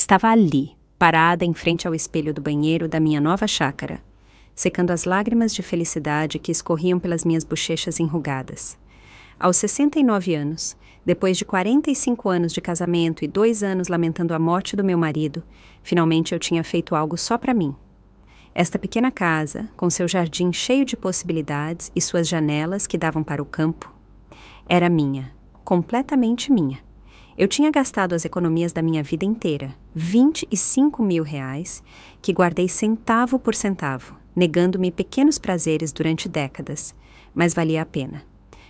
Estava ali, parada em frente ao espelho do banheiro da minha nova chácara, secando as lágrimas de felicidade que escorriam pelas minhas bochechas enrugadas. Aos 69 anos, depois de 45 anos de casamento e 2 anos lamentando a morte do meu marido, finalmente eu tinha feito algo só para mim. Esta pequena casa, com seu jardim cheio de possibilidades e suas janelas que davam para o campo, era minha, completamente minha. Eu tinha gastado as economias da minha vida inteira, R$ 25.000, que guardei centavo por centavo, negando-me pequenos prazeres durante décadas, mas valia a pena.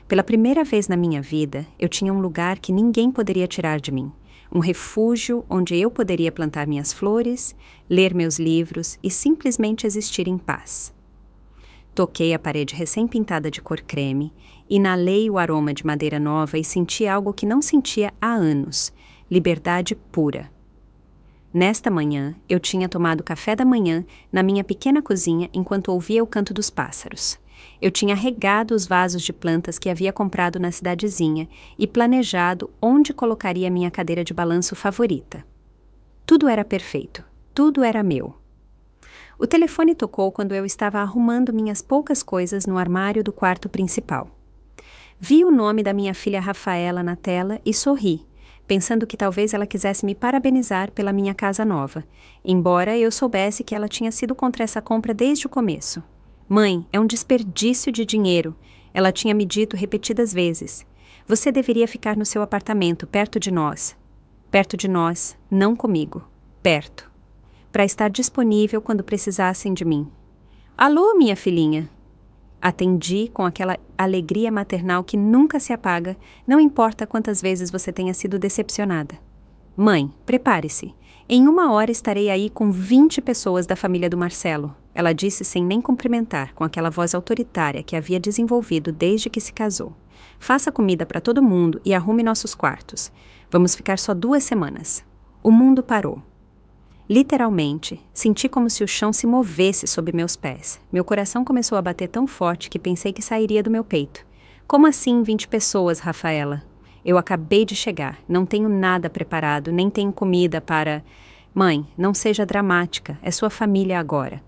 Pela primeira vez na minha vida, eu tinha um lugar que ninguém poderia tirar de mim, um refúgio onde eu poderia plantar minhas flores, ler meus livros e simplesmente existir em paz. Toquei a parede recém-pintada de cor creme, inalei o aroma de madeira nova e senti algo que não sentia há anos, liberdade pura. Nesta manhã, eu tinha tomado café da manhã na minha pequena cozinha enquanto ouvia o canto dos pássaros. Eu tinha regado os vasos de plantas que havia comprado na cidadezinha e planejado onde colocaria minha cadeira de balanço favorita. Tudo era perfeito, tudo era meu. O telefone tocou quando eu estava arrumando minhas poucas coisas no armário do quarto principal. Vi o nome da minha filha Rafaela na tela e sorri, pensando que talvez ela quisesse me parabenizar pela minha casa nova, embora eu soubesse que ela tinha sido contra essa compra desde o começo. Mãe, é um desperdício de dinheiro, ela tinha me dito repetidas vezes. Você deveria ficar no seu apartamento, perto de nós. Perto de nós, não comigo. Perto. Para estar disponível quando precisassem de mim. Alô, minha filhinha? Atendi com aquela alegria maternal que nunca se apaga, não importa quantas vezes você tenha sido decepcionada. Mãe, prepare-se. Em 1 hora estarei aí com 20 pessoas da família do Marcelo, ela disse sem nem cumprimentar, com aquela voz autoritária que havia desenvolvido desde que se casou. Faça comida para todo mundo e arrume nossos quartos. Vamos ficar só 2 semanas. O mundo parou. Literalmente, senti como se o chão se movesse sob meus pés. Meu coração começou a bater tão forte que pensei que sairia do meu peito. Como assim 20 pessoas, Rafaela? Eu acabei de chegar, não tenho nada preparado, nem tenho comida para... Mãe, não seja dramática, é sua família agora.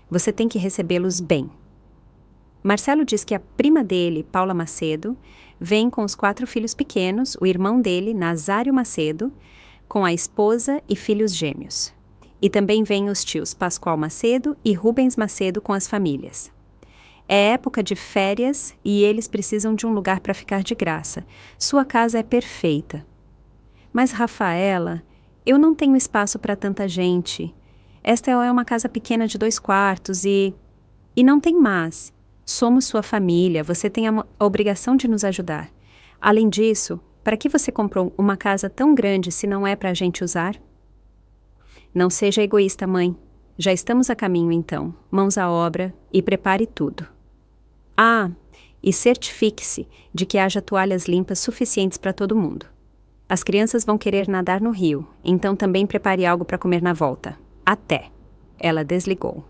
Você tem que recebê-los bem. Marcelo diz que a prima dele, Paula Macedo, vem com os 4 filhos pequenos, o irmão dele, Nazário Macedo, com a esposa e filhos gêmeos. E também vêm os tios Pascoal Macedo e Rubens Macedo com as famílias. É época de férias e eles precisam de um lugar para ficar de graça. Sua casa é perfeita. Mas, Rafaela, eu não tenho espaço para tanta gente. Esta é uma casa pequena de 2 quartos e não tem mais. Somos sua família, você tem a obrigação de nos ajudar. Além disso, para que você comprou uma casa tão grande se não é para a gente usar? Não seja egoísta, mãe. Já estamos a caminho, então. Mãos à obra e prepare tudo. Ah, e certifique-se de que haja toalhas limpas suficientes para todo mundo. As crianças vão querer nadar no rio, então também prepare algo para comer na volta. Até. Ela desligou.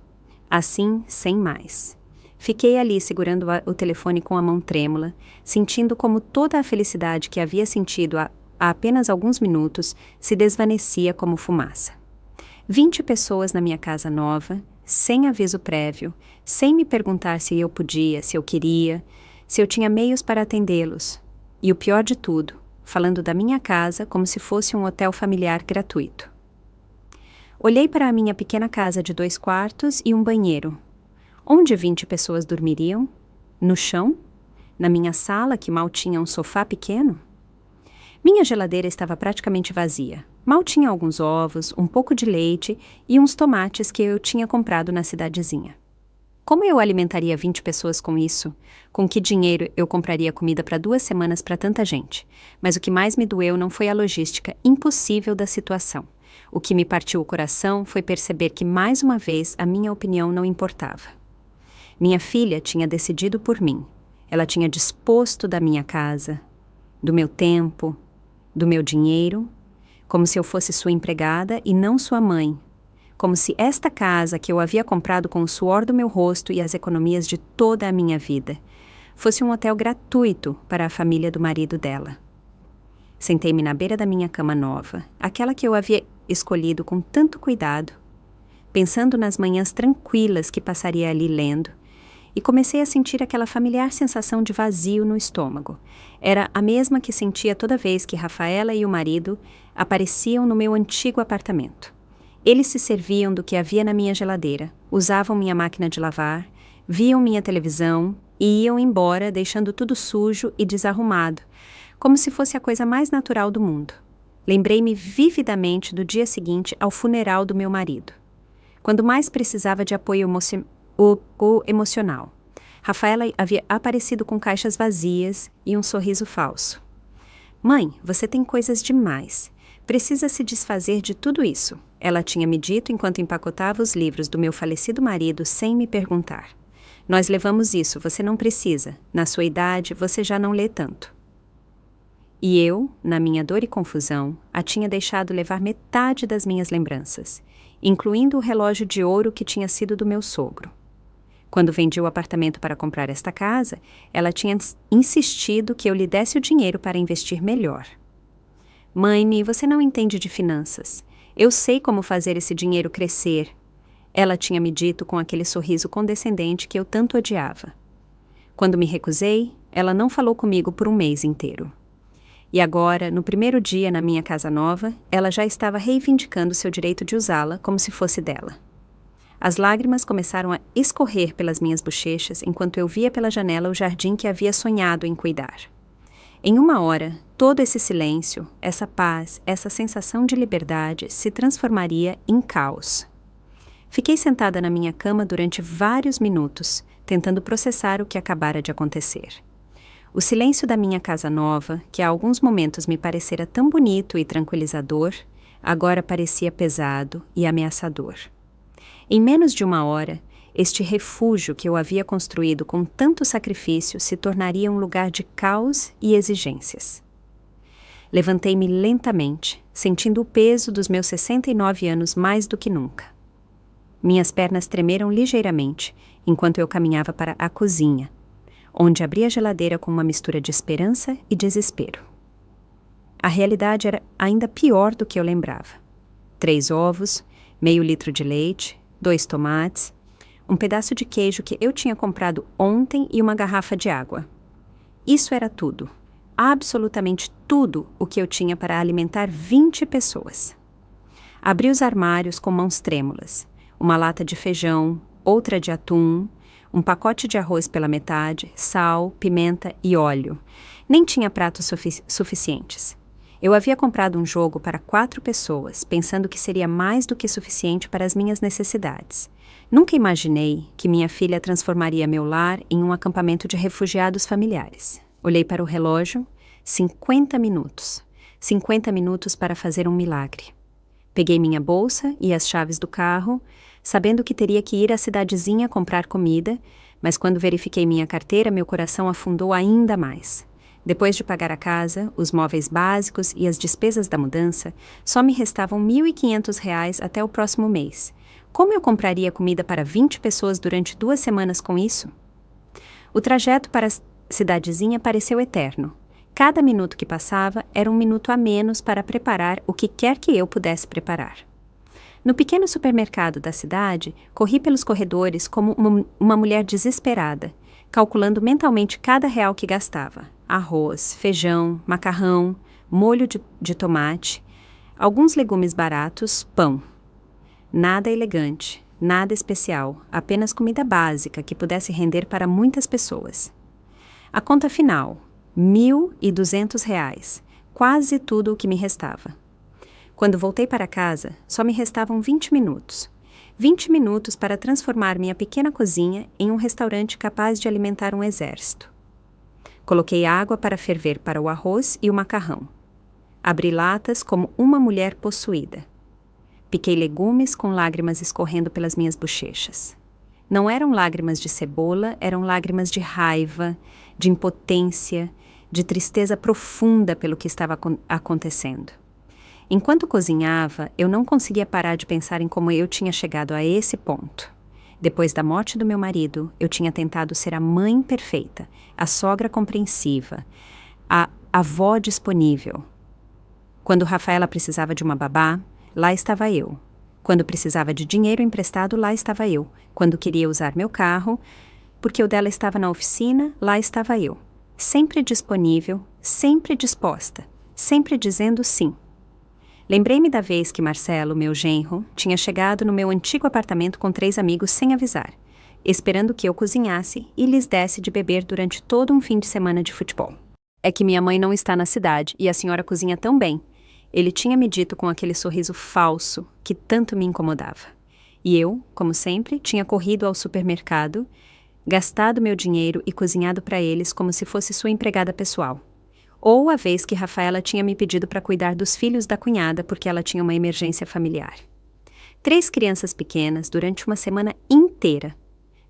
Assim, sem mais. Fiquei ali segurando o telefone com a mão trêmula, sentindo como toda a felicidade que havia sentido há apenas alguns minutos se desvanecia como fumaça. 20 pessoas na minha casa nova, sem aviso prévio, sem me perguntar se eu podia, se eu queria, se eu tinha meios para atendê-los. E o pior de tudo, falando da minha casa como se fosse um hotel familiar gratuito. Olhei para a minha pequena casa de 2 quartos e um banheiro. Onde 20 pessoas dormiriam? No chão? Na minha sala, que mal tinha um sofá pequeno? Minha geladeira estava praticamente vazia. Mal tinha alguns ovos, um pouco de leite e uns tomates que eu tinha comprado na cidadezinha. Como eu alimentaria 20 pessoas com isso? Com que dinheiro eu compraria comida para 2 semanas para tanta gente? Mas o que mais me doeu não foi a logística impossível da situação. O que me partiu o coração foi perceber que, mais uma vez, a minha opinião não importava. Minha filha tinha decidido por mim. Ela tinha disposto da minha casa, do meu tempo, do meu dinheiro, como se eu fosse sua empregada e não sua mãe. Como se esta casa que eu havia comprado com o suor do meu rosto e as economias de toda a minha vida fosse um hotel gratuito para a família do marido dela. Sentei-me na beira da minha cama nova, aquela que eu havia escolhido com tanto cuidado, pensando nas manhãs tranquilas que passaria ali lendo, e comecei a sentir aquela familiar sensação de vazio no estômago. Era a mesma que sentia toda vez que Rafaela e o marido apareciam no meu antigo apartamento. Eles se serviam do que havia na minha geladeira, usavam minha máquina de lavar, viam minha televisão e iam embora deixando tudo sujo e desarrumado, como se fosse a coisa mais natural do mundo. Lembrei-me vividamente do dia seguinte ao funeral do meu marido, quando mais precisava de apoio emocional. Rafaela havia aparecido com caixas vazias e um sorriso falso. "Mãe, você tem coisas demais. Precisa se desfazer de tudo isso", ela tinha me dito enquanto empacotava os livros do meu falecido marido sem me perguntar. "Nós levamos isso, você não precisa. Na sua idade, você já não lê tanto." E eu, na minha dor e confusão, a tinha deixado levar metade das minhas lembranças, incluindo o relógio de ouro que tinha sido do meu sogro. Quando vendi o apartamento para comprar esta casa, ela tinha insistido que eu lhe desse o dinheiro para investir melhor. "Mãe, você não entende de finanças. Eu sei como fazer esse dinheiro crescer", ela tinha me dito com aquele sorriso condescendente que eu tanto odiava. Quando me recusei, ela não falou comigo por um mês inteiro. E agora, no primeiro dia na minha casa nova, ela já estava reivindicando seu direito de usá-la como se fosse dela. As lágrimas começaram a escorrer pelas minhas bochechas enquanto eu via pela janela o jardim que havia sonhado em cuidar. Em uma hora, todo esse silêncio, essa paz, essa sensação de liberdade se transformaria em caos. Fiquei sentada na minha cama durante vários minutos, tentando processar o que acabara de acontecer. O silêncio da minha casa nova, que há alguns momentos me parecera tão bonito e tranquilizador, agora parecia pesado e ameaçador. Em menos de uma hora, este refúgio que eu havia construído com tanto sacrifício se tornaria um lugar de caos e exigências. Levantei-me lentamente, sentindo o peso dos meus 69 anos mais do que nunca. Minhas pernas tremeram ligeiramente enquanto eu caminhava para a cozinha, onde abri a geladeira com uma mistura de esperança e desespero. A realidade era ainda pior do que eu lembrava. 3 ovos, meio litro de leite, 2 tomates, um pedaço de queijo que eu tinha comprado ontem e uma garrafa de água. Isso era tudo, absolutamente tudo o que eu tinha para alimentar 20 pessoas. Abri os armários com mãos trêmulas, uma lata de feijão, outra de atum, um pacote de arroz pela metade, sal, pimenta e óleo. Nem tinha pratos suficientes. Eu havia comprado um jogo para 4 pessoas, pensando que seria mais do que suficiente para as minhas necessidades. Nunca imaginei que minha filha transformaria meu lar em um acampamento de refugiados familiares. Olhei para o relógio, 50 minutos. 50 minutos para fazer um milagre. Peguei minha bolsa e as chaves do carro, sabendo que teria que ir à cidadezinha comprar comida, mas quando verifiquei minha carteira, meu coração afundou ainda mais. Depois de pagar a casa, os móveis básicos e as despesas da mudança, só me restavam R$ 1.500 até o próximo mês. Como eu compraria comida para 20 pessoas durante 2 semanas com isso? O trajeto para a cidadezinha pareceu eterno. Cada minuto que passava era um minuto a menos para preparar o que quer que eu pudesse preparar. No pequeno supermercado da cidade, corri pelos corredores como uma mulher desesperada, calculando mentalmente cada real que gastava. Arroz, feijão, macarrão, molho de tomate, alguns legumes baratos, pão. Nada elegante, nada especial, apenas comida básica que pudesse render para muitas pessoas. A conta final, R$ 1.200, quase tudo o que me restava. Quando voltei para casa, só me restavam 20 minutos. 20 minutos para transformar minha pequena cozinha em um restaurante capaz de alimentar um exército. Coloquei água para ferver para o arroz e o macarrão. Abri latas como uma mulher possuída. Piquei legumes com lágrimas escorrendo pelas minhas bochechas. Não eram lágrimas de cebola, eram lágrimas de raiva, de impotência, de tristeza profunda pelo que estava acontecendo. Enquanto cozinhava, eu não conseguia parar de pensar em como eu tinha chegado a esse ponto. Depois da morte do meu marido, eu tinha tentado ser a mãe perfeita, a sogra compreensiva, a avó disponível. Quando Rafaela precisava de uma babá, lá estava eu. Quando precisava de dinheiro emprestado, lá estava eu. Quando queria usar meu carro, porque o dela estava na oficina, lá estava eu. Sempre disponível, sempre disposta, sempre dizendo sim. Lembrei-me da vez que Marcelo, meu genro, tinha chegado no meu antigo apartamento com 3 amigos sem avisar, esperando que eu cozinhasse e lhes desse de beber durante todo um fim de semana de futebol. É que minha mãe não está na cidade e a senhora cozinha tão bem. Ele tinha me dito com aquele sorriso falso que tanto me incomodava. E eu, como sempre, tinha corrido ao supermercado, gastado meu dinheiro e cozinhado para eles como se fosse sua empregada pessoal. Ou a vez que Rafaela tinha me pedido para cuidar dos filhos da cunhada porque ela tinha uma emergência familiar. 3 crianças pequenas durante uma semana inteira,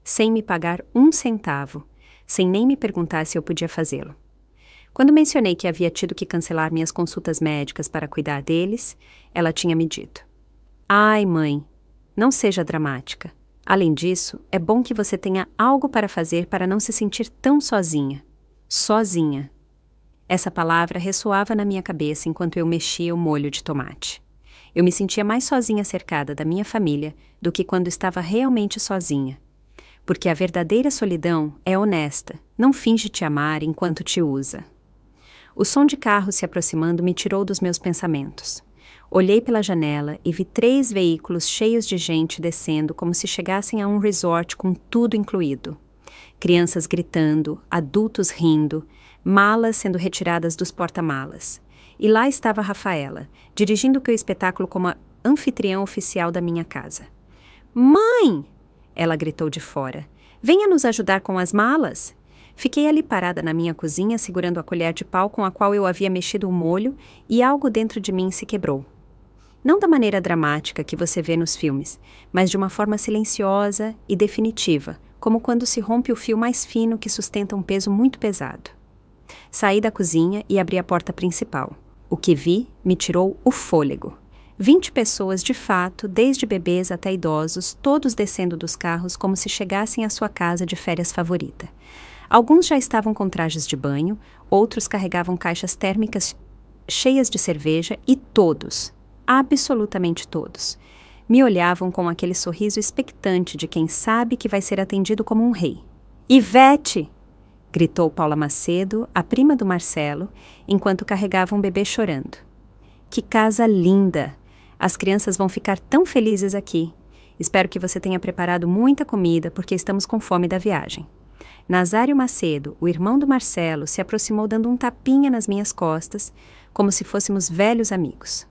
sem me pagar 1 centavo, sem nem me perguntar se eu podia fazê-lo. Quando mencionei que havia tido que cancelar minhas consultas médicas para cuidar deles, ela tinha me dito: "Ai, mãe, não seja dramática. Além disso, é bom que você tenha algo para fazer para não se sentir tão sozinha." Sozinha. Essa palavra ressoava na minha cabeça enquanto eu mexia o molho de tomate. Eu me sentia mais sozinha cercada da minha família do que quando estava realmente sozinha. Porque a verdadeira solidão é honesta, não finge te amar enquanto te usa. O som de carro se aproximando me tirou dos meus pensamentos. Olhei pela janela e vi 3 veículos cheios de gente descendo como se chegassem a um resort com tudo incluído. Crianças gritando, adultos rindo, malas sendo retiradas dos porta-malas. E lá estava Rafaela, dirigindo o espetáculo como a anfitriã oficial da minha casa. "Mãe!" ela gritou de fora. "Venha nos ajudar com as malas!" Fiquei ali parada na minha cozinha, segurando a colher de pau com a qual eu havia mexido o molho, e algo dentro de mim se quebrou. Não da maneira dramática que você vê nos filmes, mas de uma forma silenciosa e definitiva, como quando se rompe o fio mais fino que sustenta um peso muito pesado. Saí da cozinha e abri a porta principal. O que vi me tirou o fôlego. 20 pessoas de fato, desde bebês até idosos, todos descendo dos carros como se chegassem à sua casa de férias favorita. Alguns já estavam com trajes de banho, outros carregavam caixas térmicas cheias de cerveja e todos, absolutamente todos, me olhavam com aquele sorriso expectante de quem sabe que vai ser atendido como um rei. "Ivete!" gritou Paula Macedo, a prima do Marcelo, enquanto carregava um bebê chorando. "Que casa linda! As crianças vão ficar tão felizes aqui. Espero que você tenha preparado muita comida porque estamos com fome da viagem." Nazário Macedo, o irmão do Marcelo, se aproximou dando um tapinha nas minhas costas, como se fôssemos velhos amigos.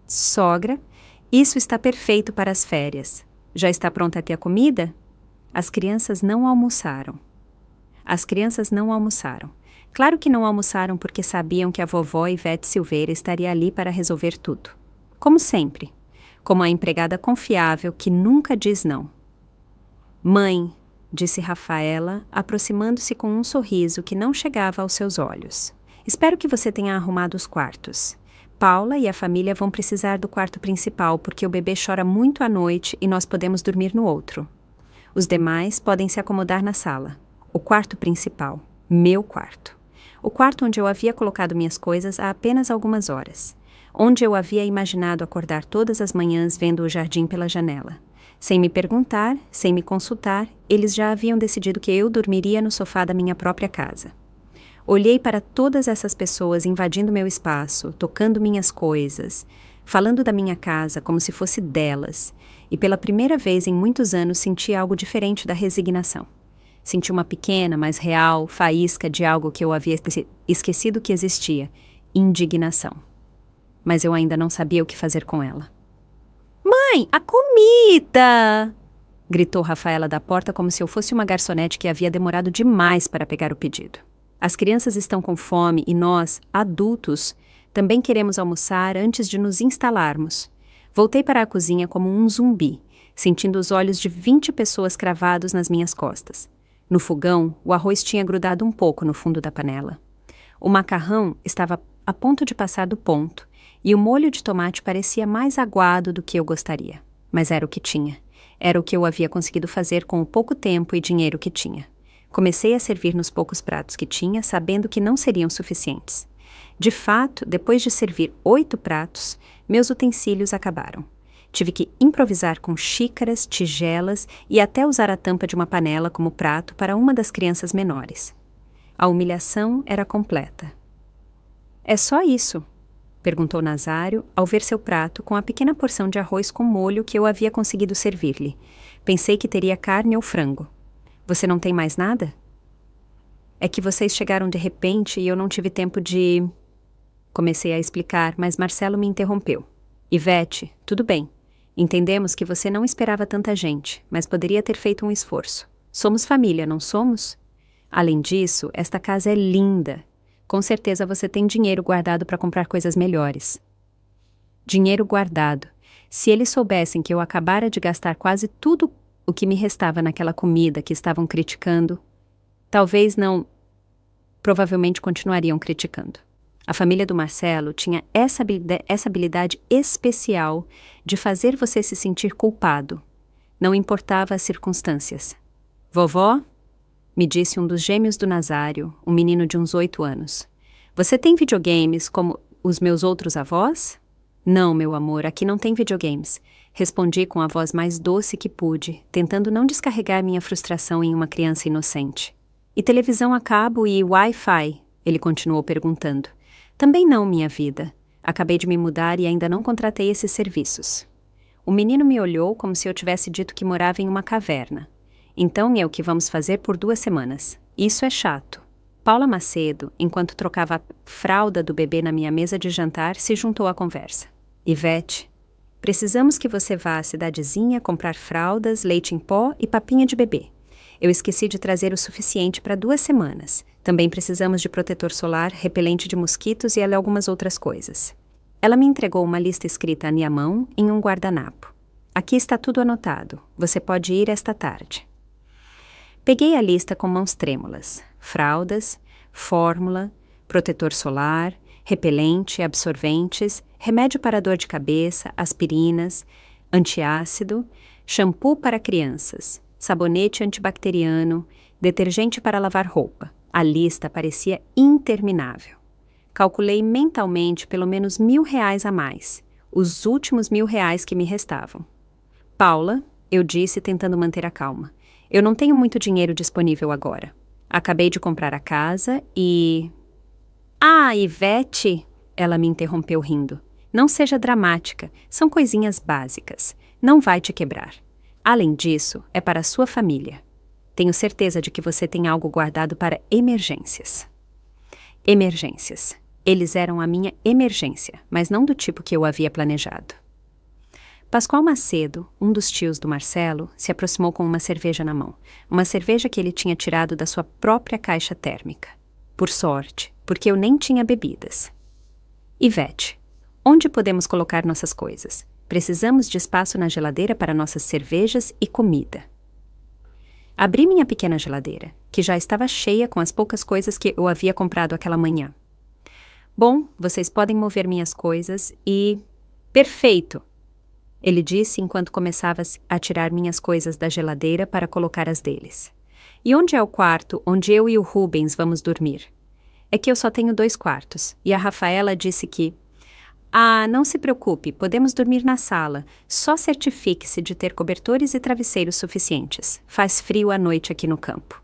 "Sogra, isso está perfeito para as férias. Já está pronta aqui a comida?" As crianças não almoçaram. Claro que não almoçaram porque sabiam que a vovó Ivete Silveira estaria ali para resolver tudo. Como sempre, como a empregada confiável que nunca diz não. "Mãe", disse Rafaela, aproximando-se com um sorriso que não chegava aos seus olhos. "Espero que você tenha arrumado os quartos. Paula e a família vão precisar do quarto principal porque o bebê chora muito à noite e nós podemos dormir no outro. Os demais podem se acomodar na sala. O quarto principal, meu quarto. O quarto onde eu havia colocado minhas coisas há apenas algumas horas. Onde eu havia imaginado acordar todas as manhãs vendo o jardim pela janela. Sem me perguntar, sem me consultar, eles já haviam decidido que eu dormiria no sofá da minha própria casa. Olhei para todas essas pessoas invadindo meu espaço, tocando minhas coisas, falando da minha casa como se fosse delas, e pela primeira vez em muitos anos senti algo diferente da resignação. Senti uma pequena, mas real, faísca de algo que eu havia esquecido que existia, indignação. Mas eu ainda não sabia o que fazer com ela. "Mãe, a comida!" gritou Rafaela da porta como se eu fosse uma garçonete que havia demorado demais para pegar o pedido. "As crianças estão com fome e nós, adultos, também queremos almoçar antes de nos instalarmos." Voltei para a cozinha como um zumbi, sentindo os olhos de 20 pessoas cravados nas minhas costas. No fogão, o arroz tinha grudado um pouco no fundo da panela. O macarrão estava a ponto de passar do ponto, e o molho de tomate parecia mais aguado do que eu gostaria. Mas era o que tinha. Era o que eu havia conseguido fazer com o pouco tempo e dinheiro que tinha. Comecei a servir nos poucos pratos que tinha, sabendo que não seriam suficientes. De fato, depois de servir 8 pratos, meus utensílios acabaram. Tive que improvisar com xícaras, tigelas e até usar a tampa de uma panela como prato para uma das crianças menores. A humilhação era completa. "É só isso?" perguntou Nazário ao ver seu prato com a pequena porção de arroz com molho que eu havia conseguido servir-lhe. Pensei que teria carne ou frango. "Você não tem mais nada?" "É que vocês chegaram de repente e eu não tive tempo de..." Comecei a explicar, mas Marcelo me interrompeu. "Ivete, tudo bem. Entendemos que você não esperava tanta gente, mas poderia ter feito um esforço. Somos família, não somos? Além disso, esta casa é linda. Com certeza você tem dinheiro guardado para comprar coisas melhores." Dinheiro guardado. Se eles soubessem que eu acabara de gastar quase tudo o que me restava naquela comida que estavam criticando, talvez não... Provavelmente continuariam criticando. A família do Marcelo tinha essa habilidade especial de fazer você se sentir culpado. Não importava as circunstâncias. "Vovó", me disse um dos gêmeos do Nazário, um menino de uns 8 anos. "Você tem videogames como os meus outros avós?" "Não, meu amor, aqui não tem videogames", respondi com a voz mais doce que pude, tentando não descarregar minha frustração em uma criança inocente. "E televisão a cabo e Wi-Fi?", ele continuou perguntando. "Também não, minha vida. Acabei de me mudar e ainda não contratei esses serviços." O menino me olhou como se eu tivesse dito que morava em uma caverna. "Então é o que vamos fazer por 2 semanas. Isso é chato." Paula Macedo, enquanto trocava a fralda do bebê na minha mesa de jantar, se juntou à conversa. "Ivete, precisamos que você vá à cidadezinha comprar fraldas, leite em pó e papinha de bebê. Eu esqueci de trazer o suficiente para 2 semanas. Também precisamos de protetor solar, repelente de mosquitos e algumas outras coisas." Ela me entregou uma lista escrita à minha mão em um guardanapo. "Aqui está tudo anotado. Você pode ir esta tarde." Peguei a lista com mãos trêmulas. Fraldas, fórmula, protetor solar, repelente, absorventes, remédio para dor de cabeça, aspirinas, antiácido, shampoo para crianças, sabonete antibacteriano, detergente para lavar roupa. A lista parecia interminável. Calculei mentalmente pelo menos R$1.000 a mais, os últimos R$1.000 que me restavam. "Paula", eu disse tentando manter a calma, "eu não tenho muito dinheiro disponível agora. Acabei de comprar a casa e..." "Ah, Ivete!", ela me interrompeu rindo. "Não seja dramática, são coisinhas básicas. Não vai te quebrar. Além disso, é para a sua família. Tenho certeza de que você tem algo guardado para emergências." Emergências. Eles eram a minha emergência, mas não do tipo que eu havia planejado. Pascoal Macedo, um dos tios do Marcelo, se aproximou com uma cerveja na mão. Uma cerveja que ele tinha tirado da sua própria caixa térmica. Por sorte, porque eu nem tinha bebidas. "Ivete, onde podemos colocar nossas coisas? Precisamos de espaço na geladeira para nossas cervejas e comida." Abri minha pequena geladeira, que já estava cheia com as poucas coisas que eu havia comprado aquela manhã. "Bom, vocês podem mover minhas coisas e..." "Perfeito!", ele disse enquanto começava a tirar minhas coisas da geladeira para colocar as deles. "E onde é o quarto onde eu e o Rubens vamos dormir?" "É que eu só tenho 2 quartos, e a Rafaela disse que..." "Ah, não se preocupe, podemos dormir na sala. Só certifique-se de ter cobertores e travesseiros suficientes. Faz frio à noite aqui no campo."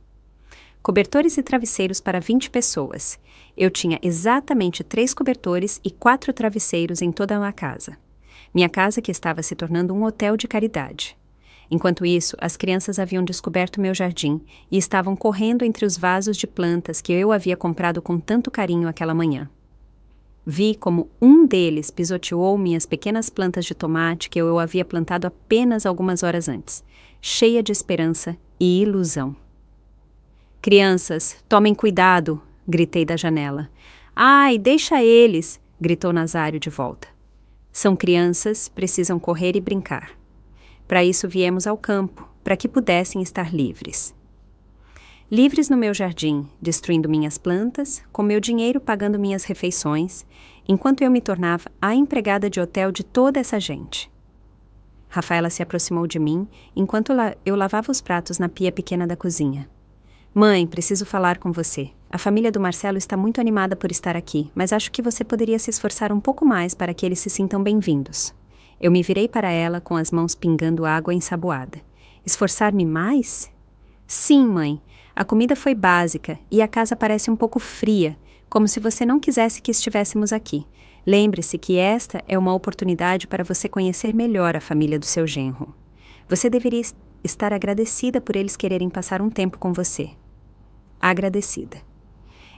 Cobertores e travesseiros para 20 pessoas. Eu tinha exatamente 3 cobertores e 4 travesseiros em toda a casa. Minha casa que estava se tornando um hotel de caridade. Enquanto isso, as crianças haviam descoberto meu jardim e estavam correndo entre os vasos de plantas que eu havia comprado com tanto carinho aquela manhã. Vi como um deles pisoteou minhas pequenas plantas de tomate que eu havia plantado apenas algumas horas antes, cheia de esperança e ilusão. "Crianças, tomem cuidado!", gritei da janela. "Ai, deixa eles!", gritou Nazário de volta. "São crianças, precisam correr e brincar. Para isso viemos ao campo, para que pudessem estar livres." Livres no meu jardim, destruindo minhas plantas, com meu dinheiro pagando minhas refeições, enquanto eu me tornava a empregada de hotel de toda essa gente. Rafaela se aproximou de mim, enquanto eu lavava os pratos na pia pequena da cozinha. "Mãe, preciso falar com você." A família do Marcelo está muito animada por estar aqui, mas acho que você poderia se esforçar um pouco mais para que eles se sintam bem-vindos. Eu me virei para ela com as mãos pingando água ensaboada. Esforçar-me mais? Sim, mãe. A comida foi básica e a casa parece um pouco fria, como se você não quisesse que estivéssemos aqui. Lembre-se que esta é uma oportunidade para você conhecer melhor a família do seu genro. Você deveria estar agradecida por eles quererem passar um tempo com você. Agradecida.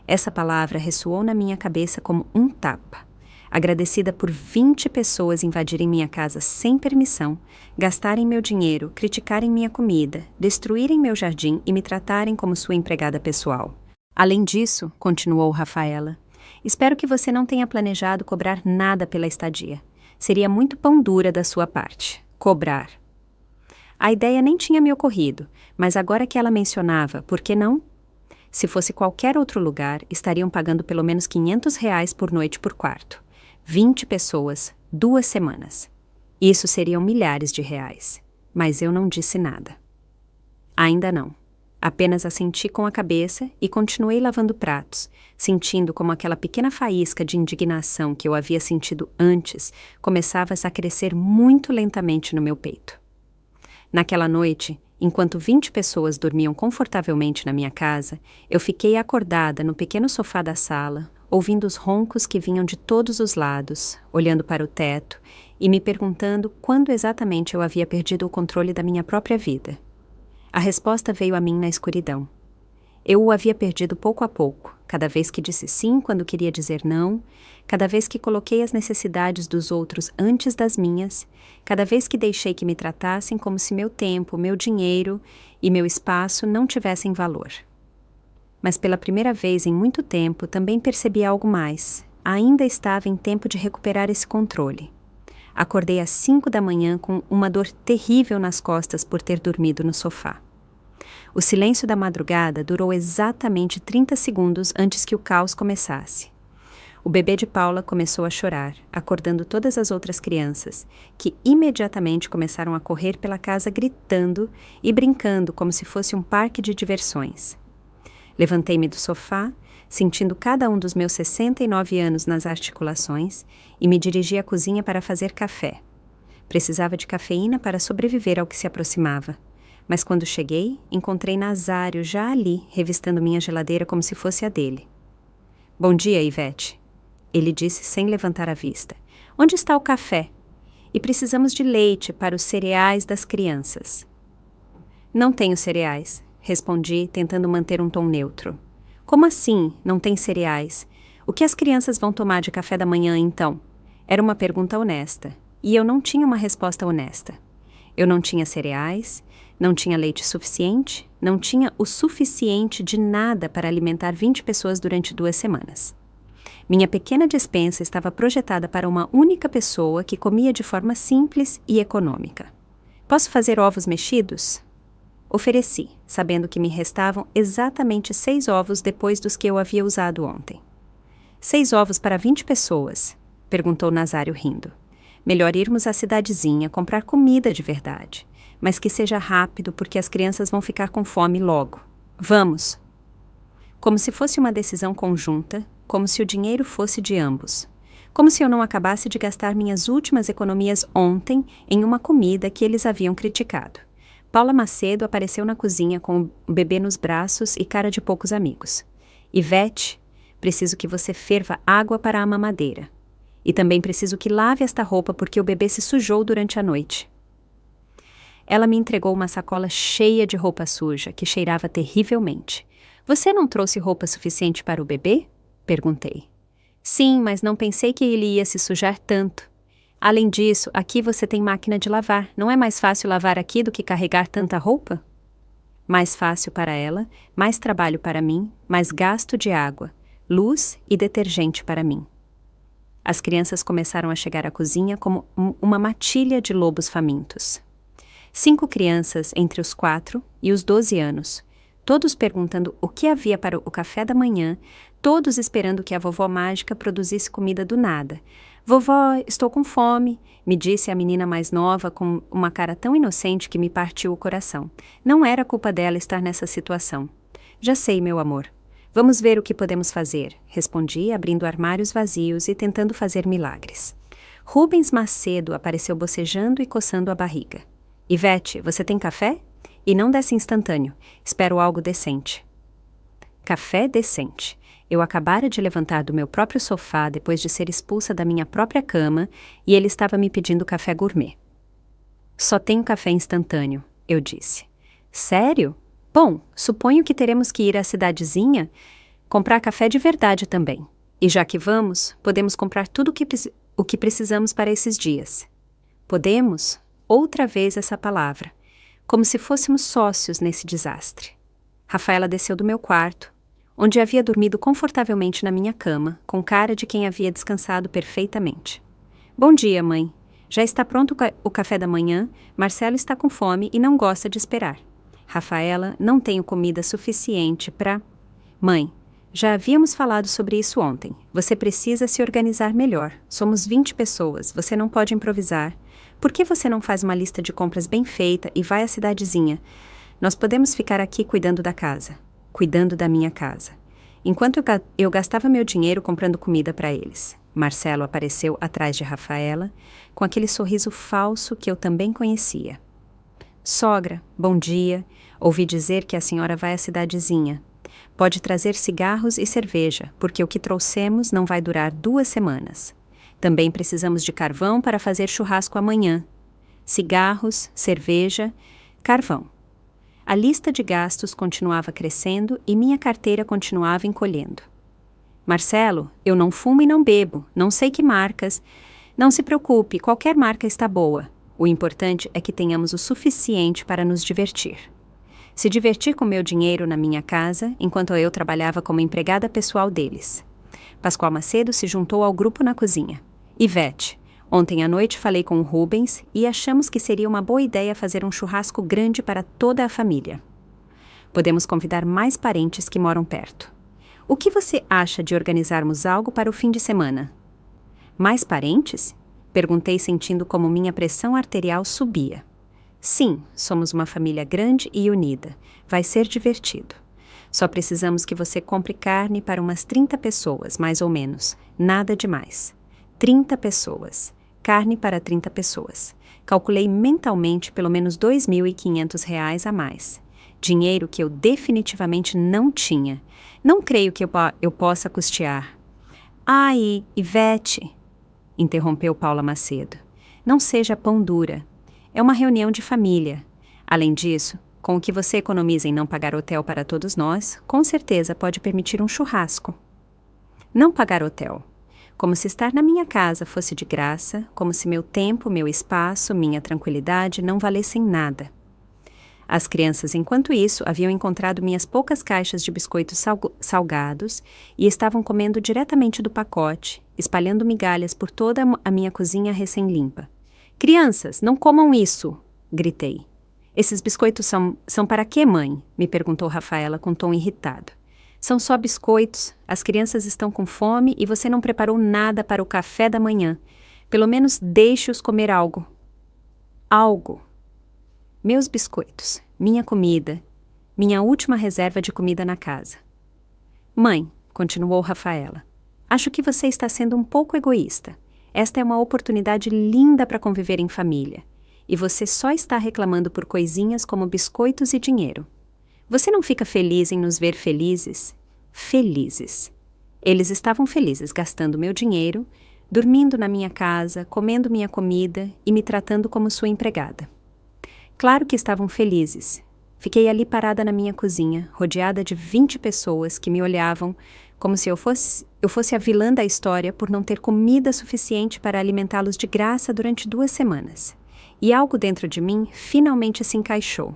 Essa palavra ressoou na minha cabeça como um tapa. Agradecida por 20 pessoas invadirem minha casa sem permissão, gastarem meu dinheiro, criticarem minha comida, destruírem meu jardim e me tratarem como sua empregada pessoal. Além disso, continuou Rafaela, espero que você não tenha planejado cobrar nada pela estadia. Seria muito pão dura da sua parte. Cobrar. A ideia nem tinha me ocorrido, mas agora que ela mencionava, por que não? Se fosse qualquer outro lugar, estariam pagando pelo menos R$ 500 por noite por quarto. 20 pessoas, 2 semanas. Isso seriam milhares de reais. Mas eu não disse nada. Ainda não. Apenas assenti com a cabeça e continuei lavando pratos, sentindo como aquela pequena faísca de indignação que eu havia sentido antes começava a crescer muito lentamente no meu peito. Naquela noite, enquanto 20 pessoas dormiam confortavelmente na minha casa, eu fiquei acordada no pequeno sofá da sala, ouvindo os roncos que vinham de todos os lados, olhando para o teto e me perguntando quando exatamente eu havia perdido o controle da minha própria vida. A resposta veio a mim na escuridão. Eu o havia perdido pouco a pouco, cada vez que disse sim quando queria dizer não, cada vez que coloquei as necessidades dos outros antes das minhas, cada vez que deixei que me tratassem como se meu tempo, meu dinheiro e meu espaço não tivessem valor. Mas pela primeira vez em muito tempo também percebi algo mais. Ainda estava em tempo de recuperar esse controle. Acordei às 5 da manhã com uma dor terrível nas costas por ter dormido no sofá. O silêncio da madrugada durou exatamente 30 segundos antes que o caos começasse. O bebê de Paula começou a chorar, acordando todas as outras crianças, que imediatamente começaram a correr pela casa gritando e brincando como se fosse um parque de diversões. Levantei-me do sofá, sentindo cada um dos meus 69 anos nas articulações, e me dirigi à cozinha para fazer café. Precisava de cafeína para sobreviver ao que se aproximava. Mas quando cheguei, encontrei Nazário já ali, revistando minha geladeira como se fosse a dele. Bom dia, Ivete. Ele disse sem levantar a vista. Onde está o café? E precisamos de leite para os cereais das crianças. Não tenho cereais, respondi, tentando manter um tom neutro. Como assim, não tem cereais? O que as crianças vão tomar de café da manhã, então? Era uma pergunta honesta, e eu não tinha uma resposta honesta. Eu não tinha cereais, não tinha leite suficiente, não tinha o suficiente de nada para alimentar 20 pessoas durante 2 semanas. Minha pequena despensa estava projetada para uma única pessoa que comia de forma simples e econômica. Posso fazer ovos mexidos? Ofereci, sabendo que me restavam exatamente 6 ovos depois dos que eu havia usado ontem. 6 ovos para 20 pessoas? Perguntou Nazário rindo. Melhor irmos à cidadezinha comprar comida de verdade, mas que seja rápido porque as crianças vão ficar com fome logo. Vamos! Como se fosse uma decisão conjunta, como se o dinheiro fosse de ambos. Como se eu não acabasse de gastar minhas últimas economias ontem em uma comida que eles haviam criticado. Paula Macedo apareceu na cozinha com o bebê nos braços e cara de poucos amigos. Ivete, preciso que você ferva água para a mamadeira. E também preciso que lave esta roupa porque o bebê se sujou durante a noite. Ela me entregou uma sacola cheia de roupa suja, que cheirava terrivelmente. Você não trouxe roupa suficiente para o bebê? Perguntei. Sim, mas não pensei que ele ia se sujar tanto. Além disso, aqui você tem máquina de lavar. Não é mais fácil lavar aqui do que carregar tanta roupa? Mais fácil para ela, mais trabalho para mim, mais gasto de água, luz e detergente para mim. As crianças começaram a chegar à cozinha como uma matilha de lobos famintos. 5 crianças entre os 4 e os 12 anos, todos perguntando o que havia para o café da manhã, todos esperando que a vovó mágica produzisse comida do nada. Vovó, estou com fome, me disse a menina mais nova com uma cara tão inocente que me partiu o coração. Não era culpa dela estar nessa situação. Já sei, meu amor. Vamos ver o que podemos fazer, respondi, abrindo armários vazios e tentando fazer milagres. Rubens Macedo apareceu bocejando e coçando a barriga. Ivete, você tem café? E não desse instantâneo. Espero algo decente. Café decente. Eu acabara de levantar do meu próprio sofá depois de ser expulsa da minha própria cama e ele estava me pedindo café gourmet. Só tenho café instantâneo, eu disse. Sério? Bom, suponho que teremos que ir à cidadezinha comprar café de verdade também. E já que vamos, podemos comprar tudo o que precisamos para esses dias. Podemos? Outra vez essa palavra. Como se fôssemos sócios nesse desastre. Rafaela desceu do meu quarto, onde havia dormido confortavelmente na minha cama, com cara de quem havia descansado perfeitamente. Bom dia, mãe. Já está pronto o café da manhã, Marcelo está com fome e não gosta de esperar. Rafaela, não tenho comida suficiente para... Mãe, já havíamos falado sobre isso ontem. Você precisa se organizar melhor. Somos 20 pessoas, você não pode improvisar. Por que você não faz uma lista de compras bem feita e vai à cidadezinha? Nós podemos ficar aqui cuidando da casa. Cuidando da minha casa. Enquanto eu gastava meu dinheiro comprando comida para eles. Marcelo apareceu atrás de Rafaela, com aquele sorriso falso que eu também conhecia. Sogra, bom dia. Ouvi dizer que a senhora vai à cidadezinha. Pode trazer cigarros e cerveja, porque o que trouxemos não vai durar 2 semanas. Também precisamos de carvão para fazer churrasco amanhã. Cigarros, cerveja, carvão. A lista de gastos continuava crescendo e minha carteira continuava encolhendo. Marcelo, eu não fumo e não bebo, não sei que marcas. Não se preocupe, qualquer marca está boa. O importante é que tenhamos o suficiente para nos divertir. Se divertir com meu dinheiro na minha casa, enquanto eu trabalhava como empregada pessoal deles. Pascoal Macedo se juntou ao grupo na cozinha. Ivete, ontem à noite falei com o Rubens e achamos que seria uma boa ideia fazer um churrasco grande para toda a família. Podemos convidar mais parentes que moram perto. O que você acha de organizarmos algo para o fim de semana? Mais parentes? Perguntei sentindo como minha pressão arterial subia. Sim, somos uma família grande e unida. Vai ser divertido. Só precisamos que você compre carne para umas 30 pessoas, mais ou menos. Nada demais. 30 pessoas. Carne para 30 pessoas. Calculei mentalmente pelo menos R$ 2.500 a mais. Dinheiro que eu definitivamente não tinha. Não creio que eu possa custear. Ai, Ivete, interrompeu Paula Macedo. Não seja pão dura. É uma reunião de família. Além disso, com o que você economiza em não pagar hotel para todos nós, com certeza pode permitir um churrasco. Não pagar hotel. Como se estar na minha casa fosse de graça, como se meu tempo, meu espaço, minha tranquilidade não valessem nada. As crianças, enquanto isso, haviam encontrado minhas poucas caixas de biscoitos salgados e estavam comendo diretamente do pacote, espalhando migalhas por toda a minha cozinha recém-limpa. Crianças, não comam isso! Gritei. Esses biscoitos são para quê, mãe? Me perguntou Rafaela com tom irritado. São só biscoitos, as crianças estão com fome e você não preparou nada para o café da manhã. Pelo menos deixe-os comer algo. Algo. Meus biscoitos, minha comida, minha última reserva de comida na casa. Mãe, continuou Rafaela, acho que você está sendo um pouco egoísta. Esta é uma oportunidade linda para conviver em família. E você só está reclamando por coisinhas como biscoitos e dinheiro. Você não fica feliz em nos ver felizes? Felizes. Eles estavam felizes gastando meu dinheiro, dormindo na minha casa, comendo minha comida e me tratando como sua empregada. Claro que estavam felizes. Fiquei ali parada na minha cozinha, rodeada de 20 pessoas que me olhavam como se eu fosse a vilã da história por não ter comida suficiente para alimentá-los de graça durante 2 semanas. E algo dentro de mim finalmente se encaixou.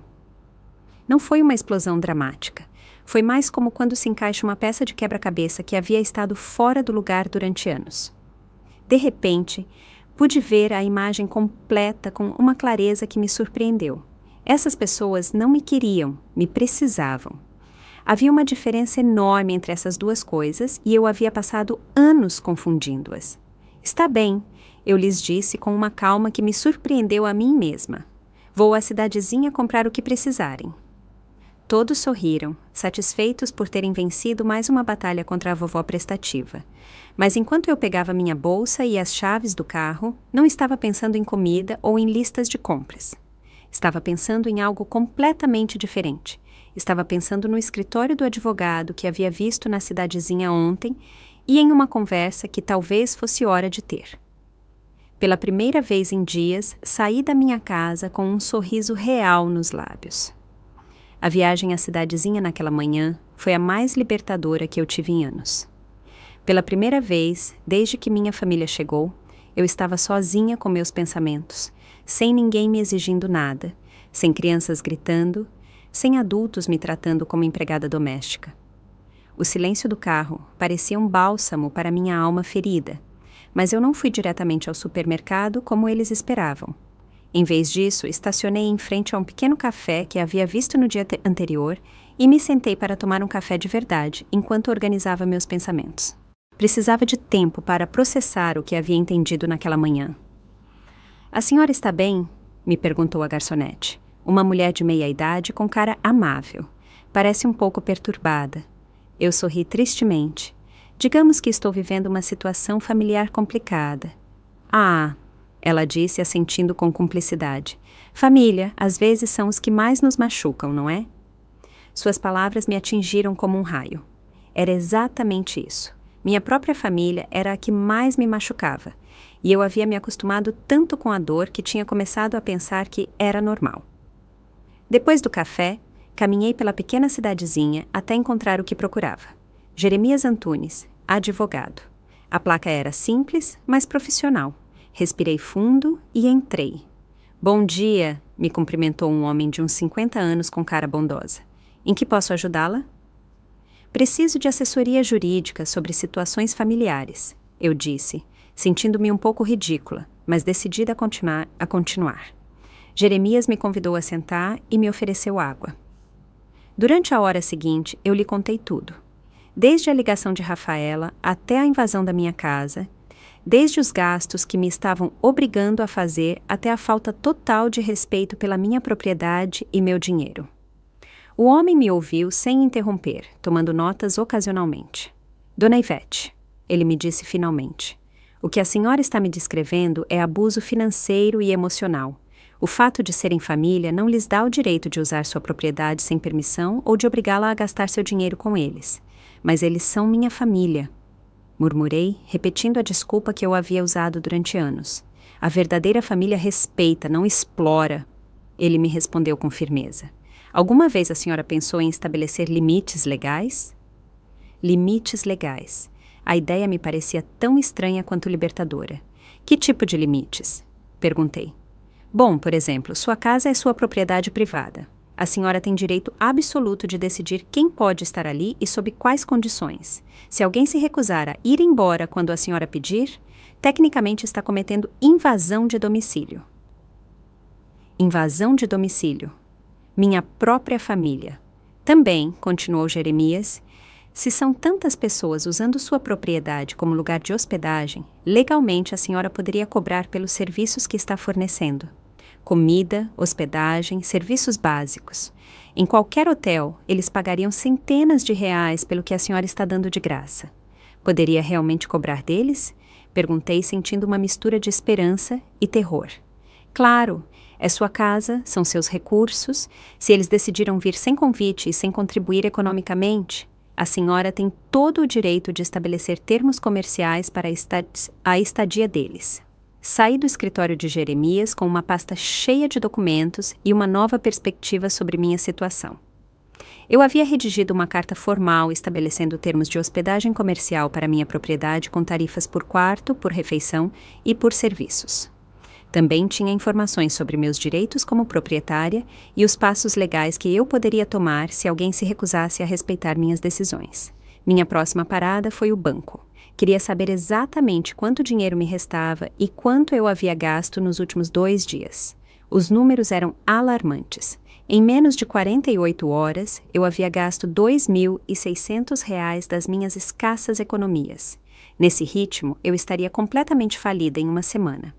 Não foi uma explosão dramática. Foi mais como quando se encaixa uma peça de quebra-cabeça que havia estado fora do lugar durante anos. De repente, pude ver a imagem completa com uma clareza que me surpreendeu. Essas pessoas não me queriam, me precisavam. Havia uma diferença enorme entre essas duas coisas e eu havia passado anos confundindo-as. Está bem, eu lhes disse com uma calma que me surpreendeu a mim mesma. Vou à cidadezinha comprar o que precisarem. Todos sorriram, satisfeitos por terem vencido mais uma batalha contra a vovó prestativa. Mas enquanto eu pegava minha bolsa e as chaves do carro, não estava pensando em comida ou em listas de compras. Estava pensando em algo completamente diferente. Estava pensando no escritório do advogado que havia visto na cidadezinha ontem e em uma conversa que talvez fosse hora de ter. Pela primeira vez em dias, saí da minha casa com um sorriso real nos lábios. A viagem à cidadezinha naquela manhã foi a mais libertadora que eu tive em anos. Pela primeira vez, desde que minha família chegou, eu estava sozinha com meus pensamentos, sem ninguém me exigindo nada, sem crianças gritando, sem adultos me tratando como empregada doméstica. O silêncio do carro parecia um bálsamo para minha alma ferida, mas eu não fui diretamente ao supermercado como eles esperavam. Em vez disso, estacionei em frente a um pequeno café que havia visto no dia anterior e me sentei para tomar um café de verdade enquanto organizava meus pensamentos. Precisava de tempo para processar o que havia entendido naquela manhã. "A senhora está bem?" me perguntou a garçonete, uma mulher de meia-idade com cara amável. Parece um pouco perturbada. Eu sorri tristemente. "Digamos que estou vivendo uma situação familiar complicada." "Ah," ela disse, assentindo com cumplicidade. "Família, às vezes, são os que mais nos machucam, não é?" Suas palavras me atingiram como um raio. Era exatamente isso. Minha própria família era a que mais me machucava, e eu havia me acostumado tanto com a dor que tinha começado a pensar que era normal. Depois do café, caminhei pela pequena cidadezinha até encontrar o que procurava. Jeremias Antunes, advogado. A placa era simples, mas profissional. Respirei fundo e entrei. "Bom dia," me cumprimentou um homem de uns 50 anos com cara bondosa. "Em que posso ajudá-la?" "Preciso de assessoria jurídica sobre situações familiares," eu disse, sentindo-me um pouco ridícula, mas decidida a continuar. Jeremias me convidou a sentar e me ofereceu água. Durante a hora seguinte, eu lhe contei tudo. Desde a ligação de Rafaela até a invasão da minha casa, desde os gastos que me estavam obrigando a fazer até a falta total de respeito pela minha propriedade e meu dinheiro. O homem me ouviu sem interromper, tomando notas ocasionalmente. "Dona Ivete," ele me disse finalmente, "o que a senhora está me descrevendo é abuso financeiro e emocional. O fato de serem família não lhes dá o direito de usar sua propriedade sem permissão ou de obrigá-la a gastar seu dinheiro com eles. Mas eles são minha família." Murmurei, repetindo a desculpa que eu havia usado durante anos. "A verdadeira família respeita, não explora." Ele me respondeu com firmeza. "Alguma vez a senhora pensou em estabelecer limites legais?" Limites legais. A ideia me parecia tão estranha quanto libertadora. "Que tipo de limites?" perguntei. "Bom, por exemplo, sua casa é sua propriedade privada. A senhora tem direito absoluto de decidir quem pode estar ali e sob quais condições. Se alguém se recusar a ir embora quando a senhora pedir, tecnicamente está cometendo invasão de domicílio." Invasão de domicílio. Minha própria família. Também, continuou Jeremias, se são tantas pessoas usando sua propriedade como lugar de hospedagem, legalmente a senhora poderia cobrar pelos serviços que está fornecendo. Comida, hospedagem, serviços básicos. Em qualquer hotel, eles pagariam centenas de reais pelo que a senhora está dando de graça. Poderia realmente cobrar deles? Perguntei, sentindo uma mistura de esperança e terror. Claro, é sua casa, são seus recursos. Se eles decidiram vir sem convite e sem contribuir economicamente, a senhora tem todo o direito de estabelecer termos comerciais para a estadia deles. Saí do escritório de Jeremias com uma pasta cheia de documentos e uma nova perspectiva sobre minha situação. Eu havia redigido uma carta formal estabelecendo termos de hospedagem comercial para minha propriedade com tarifas por quarto, por refeição e por serviços. Também tinha informações sobre meus direitos como proprietária e os passos legais que eu poderia tomar se alguém se recusasse a respeitar minhas decisões. Minha próxima parada foi o banco. Queria saber exatamente quanto dinheiro me restava e quanto eu havia gasto nos últimos 2 dias. Os números eram alarmantes. Em menos de 48 horas, eu havia gasto R$ 2.600 das minhas escassas economias. Nesse ritmo, eu estaria completamente falida em uma semana.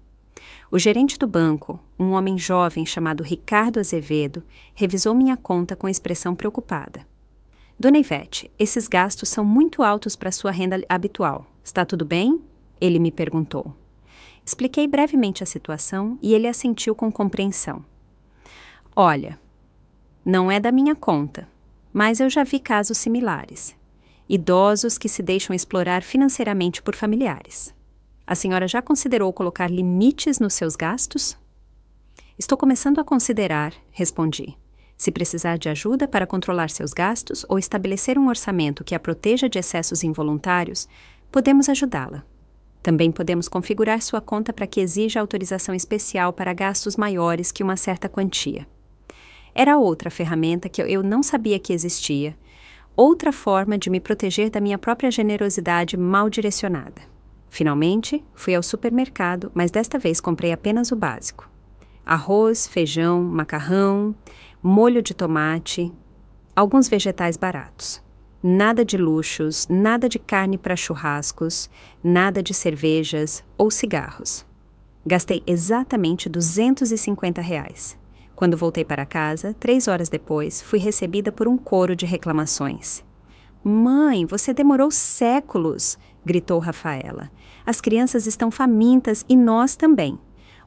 O gerente do banco, um homem jovem chamado Ricardo Azevedo, revisou minha conta com expressão preocupada. Dona Ivete, esses gastos são muito altos para sua renda habitual. Está tudo bem? Ele me perguntou. Expliquei brevemente a situação e ele assentiu com compreensão. Olha, não é da minha conta, mas eu já vi casos similares. Idosos que se deixam explorar financeiramente por familiares. A senhora já considerou colocar limites nos seus gastos? Estou começando a considerar, respondi. Se precisar de ajuda para controlar seus gastos ou estabelecer um orçamento que a proteja de excessos involuntários, podemos ajudá-la. Também podemos configurar sua conta para que exija autorização especial para gastos maiores que uma certa quantia. Era outra ferramenta que eu não sabia que existia, outra forma de me proteger da minha própria generosidade mal direcionada. Finalmente, fui ao supermercado, mas desta vez comprei apenas o básico. Arroz, feijão, macarrão, molho de tomate, alguns vegetais baratos. Nada de luxos, nada de carne para churrascos, nada de cervejas ou cigarros. Gastei exatamente R$250. Quando voltei para casa, 3 horas depois, fui recebida por um coro de reclamações. Mãe, você demorou séculos, gritou Rafaela. As crianças estão famintas e nós também.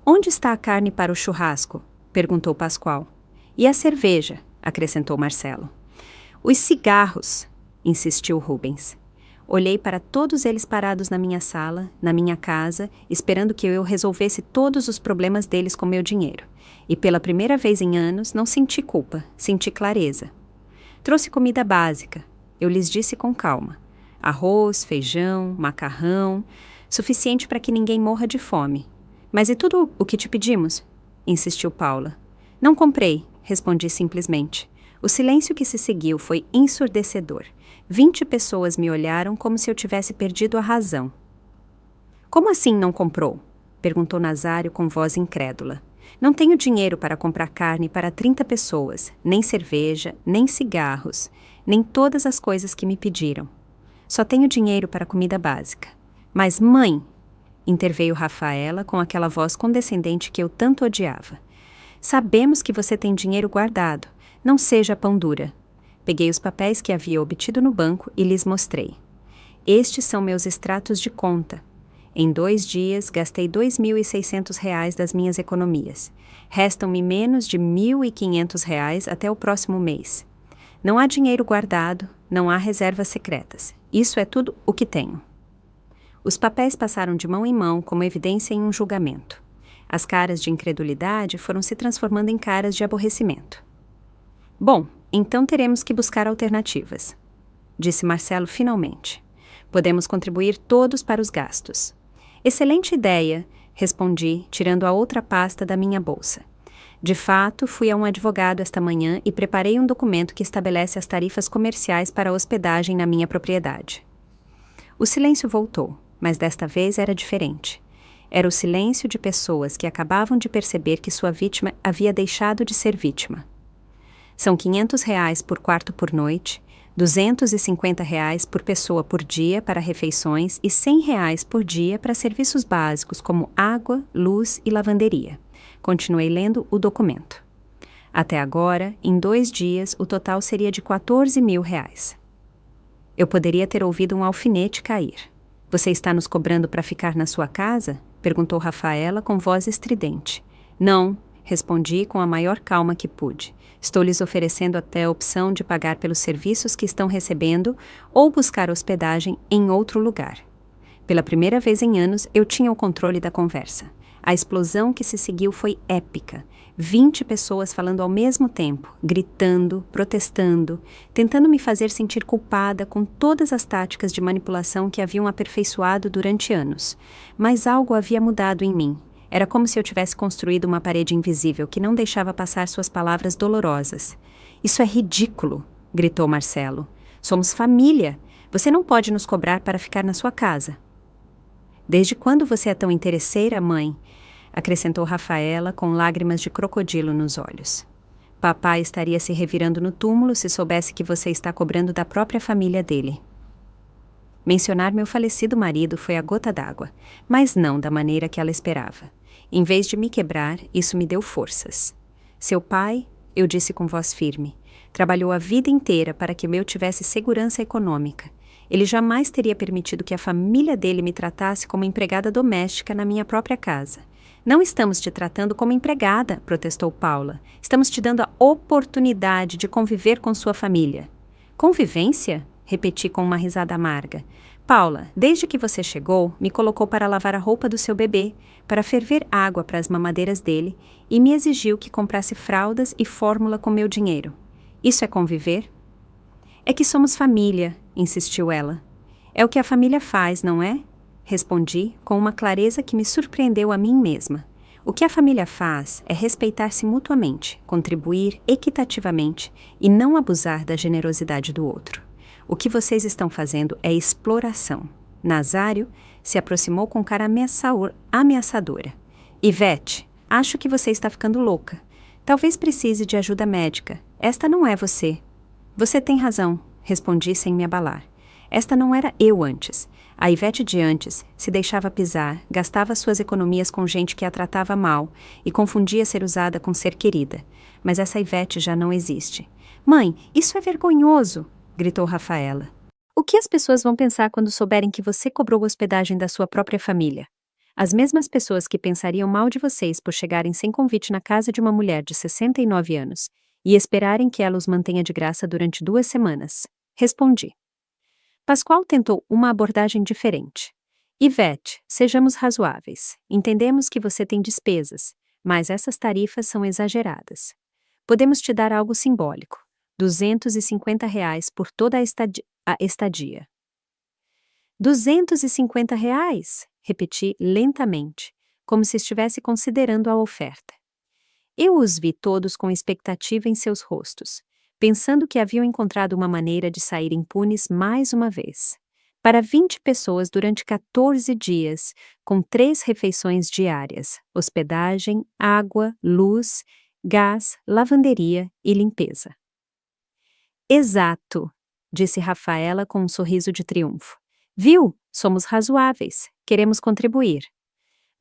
Onde está a carne para o churrasco? Perguntou Pascoal. E a cerveja? Acrescentou Marcelo. Os cigarros, insistiu Rubens. Olhei para todos eles parados na minha sala, na minha casa, esperando que eu resolvesse todos os problemas deles com meu dinheiro. E pela primeira vez em anos, não senti culpa, senti clareza. Trouxe comida básica. Eu lhes disse com calma. Arroz, feijão, macarrão, suficiente para que ninguém morra de fome. Mas e tudo o que te pedimos? Insistiu Paula. Não comprei, respondi simplesmente. O silêncio que se seguiu foi ensurdecedor. 20 pessoas me olharam como se eu tivesse perdido a razão. Como assim não comprou? Perguntou Nazário com voz incrédula. Não tenho dinheiro para comprar carne para 30 pessoas, nem cerveja, nem cigarros, nem todas as coisas que me pediram. Só tenho dinheiro para comida básica. Mas, mãe, interveio Rafaela com aquela voz condescendente que eu tanto odiava. Sabemos que você tem dinheiro guardado. Não seja pão dura. Peguei os papéis que havia obtido no banco e lhes mostrei. Estes são meus extratos de conta. Em 2 dias, gastei R$2.600 das minhas economias. Restam-me menos de R$1.500 até o próximo mês. Não há dinheiro guardado, não há reservas secretas. Isso é tudo o que tenho. Os papéis passaram de mão em mão como evidência em um julgamento. As caras de incredulidade foram se transformando em caras de aborrecimento. Bom, então teremos que buscar alternativas, disse Marcelo finalmente. Podemos contribuir todos para os gastos. Excelente ideia, respondi, tirando a outra pasta da minha bolsa. De fato, fui a um advogado esta manhã e preparei um documento que estabelece as tarifas comerciais para a hospedagem na minha propriedade. O silêncio voltou, mas desta vez era diferente. Era o silêncio de pessoas que acabavam de perceber que sua vítima havia deixado de ser vítima. São R$500 por quarto por noite, R$250 por pessoa por dia para refeições e R$100 por dia para serviços básicos como água, luz e lavanderia. Continuei lendo o documento. Até agora, em 2 dias, o total seria de R$14.000. Eu poderia ter ouvido um alfinete cair. Você está nos cobrando para ficar na sua casa? Perguntou Rafaela com voz estridente. Não, respondi com a maior calma que pude. Estou lhes oferecendo até a opção de pagar pelos serviços que estão recebendo ou buscar hospedagem em outro lugar. Pela primeira vez em anos, eu tinha o controle da conversa. A explosão que se seguiu foi épica. 20 pessoas falando ao mesmo tempo, gritando, protestando, tentando me fazer sentir culpada com todas as táticas de manipulação que haviam aperfeiçoado durante anos. Mas algo havia mudado em mim. Era como se eu tivesse construído uma parede invisível que não deixava passar suas palavras dolorosas. Isso é ridículo, gritou Marcelo. Somos família. Você não pode nos cobrar para ficar na sua casa. Desde quando você é tão interesseira, mãe? Acrescentou Rafaela com lágrimas de crocodilo nos olhos. Papai estaria se revirando no túmulo se soubesse que você está cobrando da própria família dele. Mencionar meu falecido marido foi a gota d'água, mas não da maneira que ela esperava. Em vez de me quebrar, isso me deu forças. Seu pai, eu disse com voz firme, trabalhou a vida inteira para que eu tivesse segurança econômica. Ele jamais teria permitido que a família dele me tratasse como empregada doméstica na minha própria casa. Não estamos te tratando como empregada, protestou Paula. Estamos te dando a oportunidade de conviver com sua família. Convivência? Repeti com uma risada amarga. Paula, desde que você chegou, me colocou para lavar a roupa do seu bebê, para ferver água para as mamadeiras dele e me exigiu que comprasse fraldas e fórmula com meu dinheiro. Isso é conviver? É que somos família, insistiu ela. É o que a família faz, não é? Respondi com uma clareza que me surpreendeu a mim mesma. O que a família faz é respeitar-se mutuamente, contribuir equitativamente e não abusar da generosidade do outro. O que vocês estão fazendo é exploração. Nazário se aproximou com cara ameaçadora. Ivete, acho que você está ficando louca. Talvez precise de ajuda médica. Esta não é você. Você tem razão, respondi sem me abalar. Esta não era eu antes. A Ivete de antes se deixava pisar, gastava suas economias com gente que a tratava mal e confundia ser usada com ser querida. Mas essa Ivete já não existe. Mãe, isso é vergonhoso! Gritou Rafaela. O que as pessoas vão pensar quando souberem que você cobrou hospedagem da sua própria família? As mesmas pessoas que pensariam mal de vocês por chegarem sem convite na casa de uma mulher de 69 anos e esperarem que ela os mantenha de graça durante 2 semanas. Respondi. Pascoal tentou uma abordagem diferente. Ivete, sejamos razoáveis. Entendemos que você tem despesas, mas essas tarifas são exageradas. Podemos te dar algo simbólico. R$ 250 por toda a estadia. R$ 250? Repeti lentamente, como se estivesse considerando a oferta. Eu os vi todos com expectativa em seus rostos, pensando que haviam encontrado uma maneira de sair impunes mais uma vez. Para 20 pessoas durante 14 dias, com 3 refeições diárias, hospedagem, água, luz, gás, lavanderia e limpeza. Exato, disse Rafaela com um sorriso de triunfo. Viu? Somos razoáveis. Queremos contribuir.